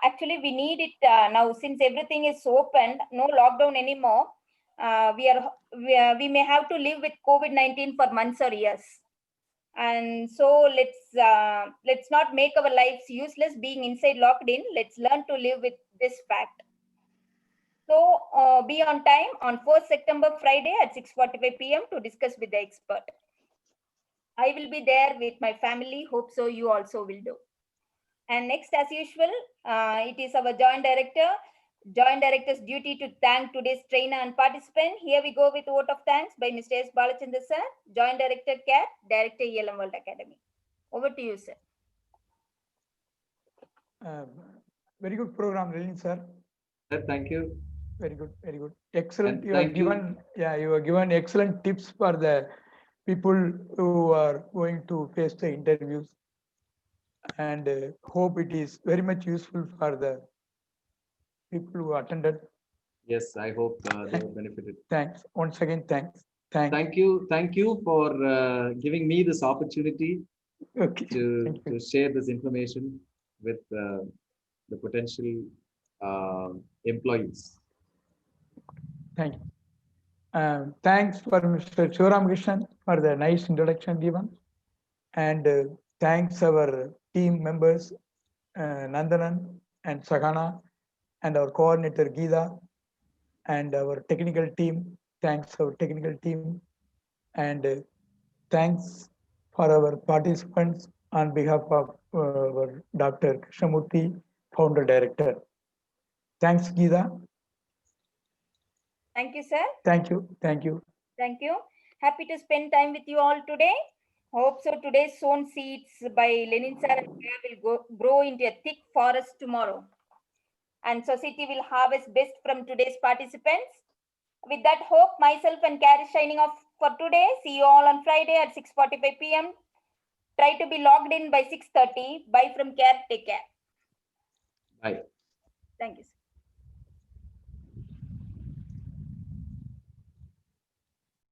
Actually, we need it now since everything is opened, no lockdown anymore. We may have to live with COVID-19 for months or years. And so let's not make our lives useless being inside locked in. Let's learn to live with this fact. So be on time on 4th September Friday at 6:45 p.m. to discuss with the expert. I will be there with my family. Hope so you also will do. And next, as usual, it is our Joint Director's duty to thank today's trainer and participant. Here we go with vote of thanks by Mr. S. Balachandra sir, Joint Director CAT, Director ELM World Academy. Over to you, sir. Very good program, Lenin sir. Thank you. Very good, very good. Excellent. And You have thank you. given, you have given excellent tips for the people who are going to face the interviews, and hope it is very much useful for the people who attended. Yes, I hope they have benefited. Thanks. Once again, thanks. Thank you for giving me this opportunity Okay. to share this information with the potential employees. Thank you. Thanks for Mr. Shivaram for the nice introduction given. And thanks our team members, Nandanan and Sagana, and our coordinator Geeta, and our technical team. Thanks our technical team. And thanks for our participants on behalf of our Dr. Krishnamurthy, Founder Director. Thanks, Geeta. Thank you, sir. Thank you. Thank you. Thank you. Happy to spend time with you all today. Hope so today's sown seeds by Lenin sir and Claire will grow into a thick forest tomorrow. And society will harvest best from today's participants. With that hope, myself and Care is signing off for today. See you all on Friday at 6:45 p.m. Try to be logged in by 6:30. Bye from Care. Take care. Bye. Thank you, sir.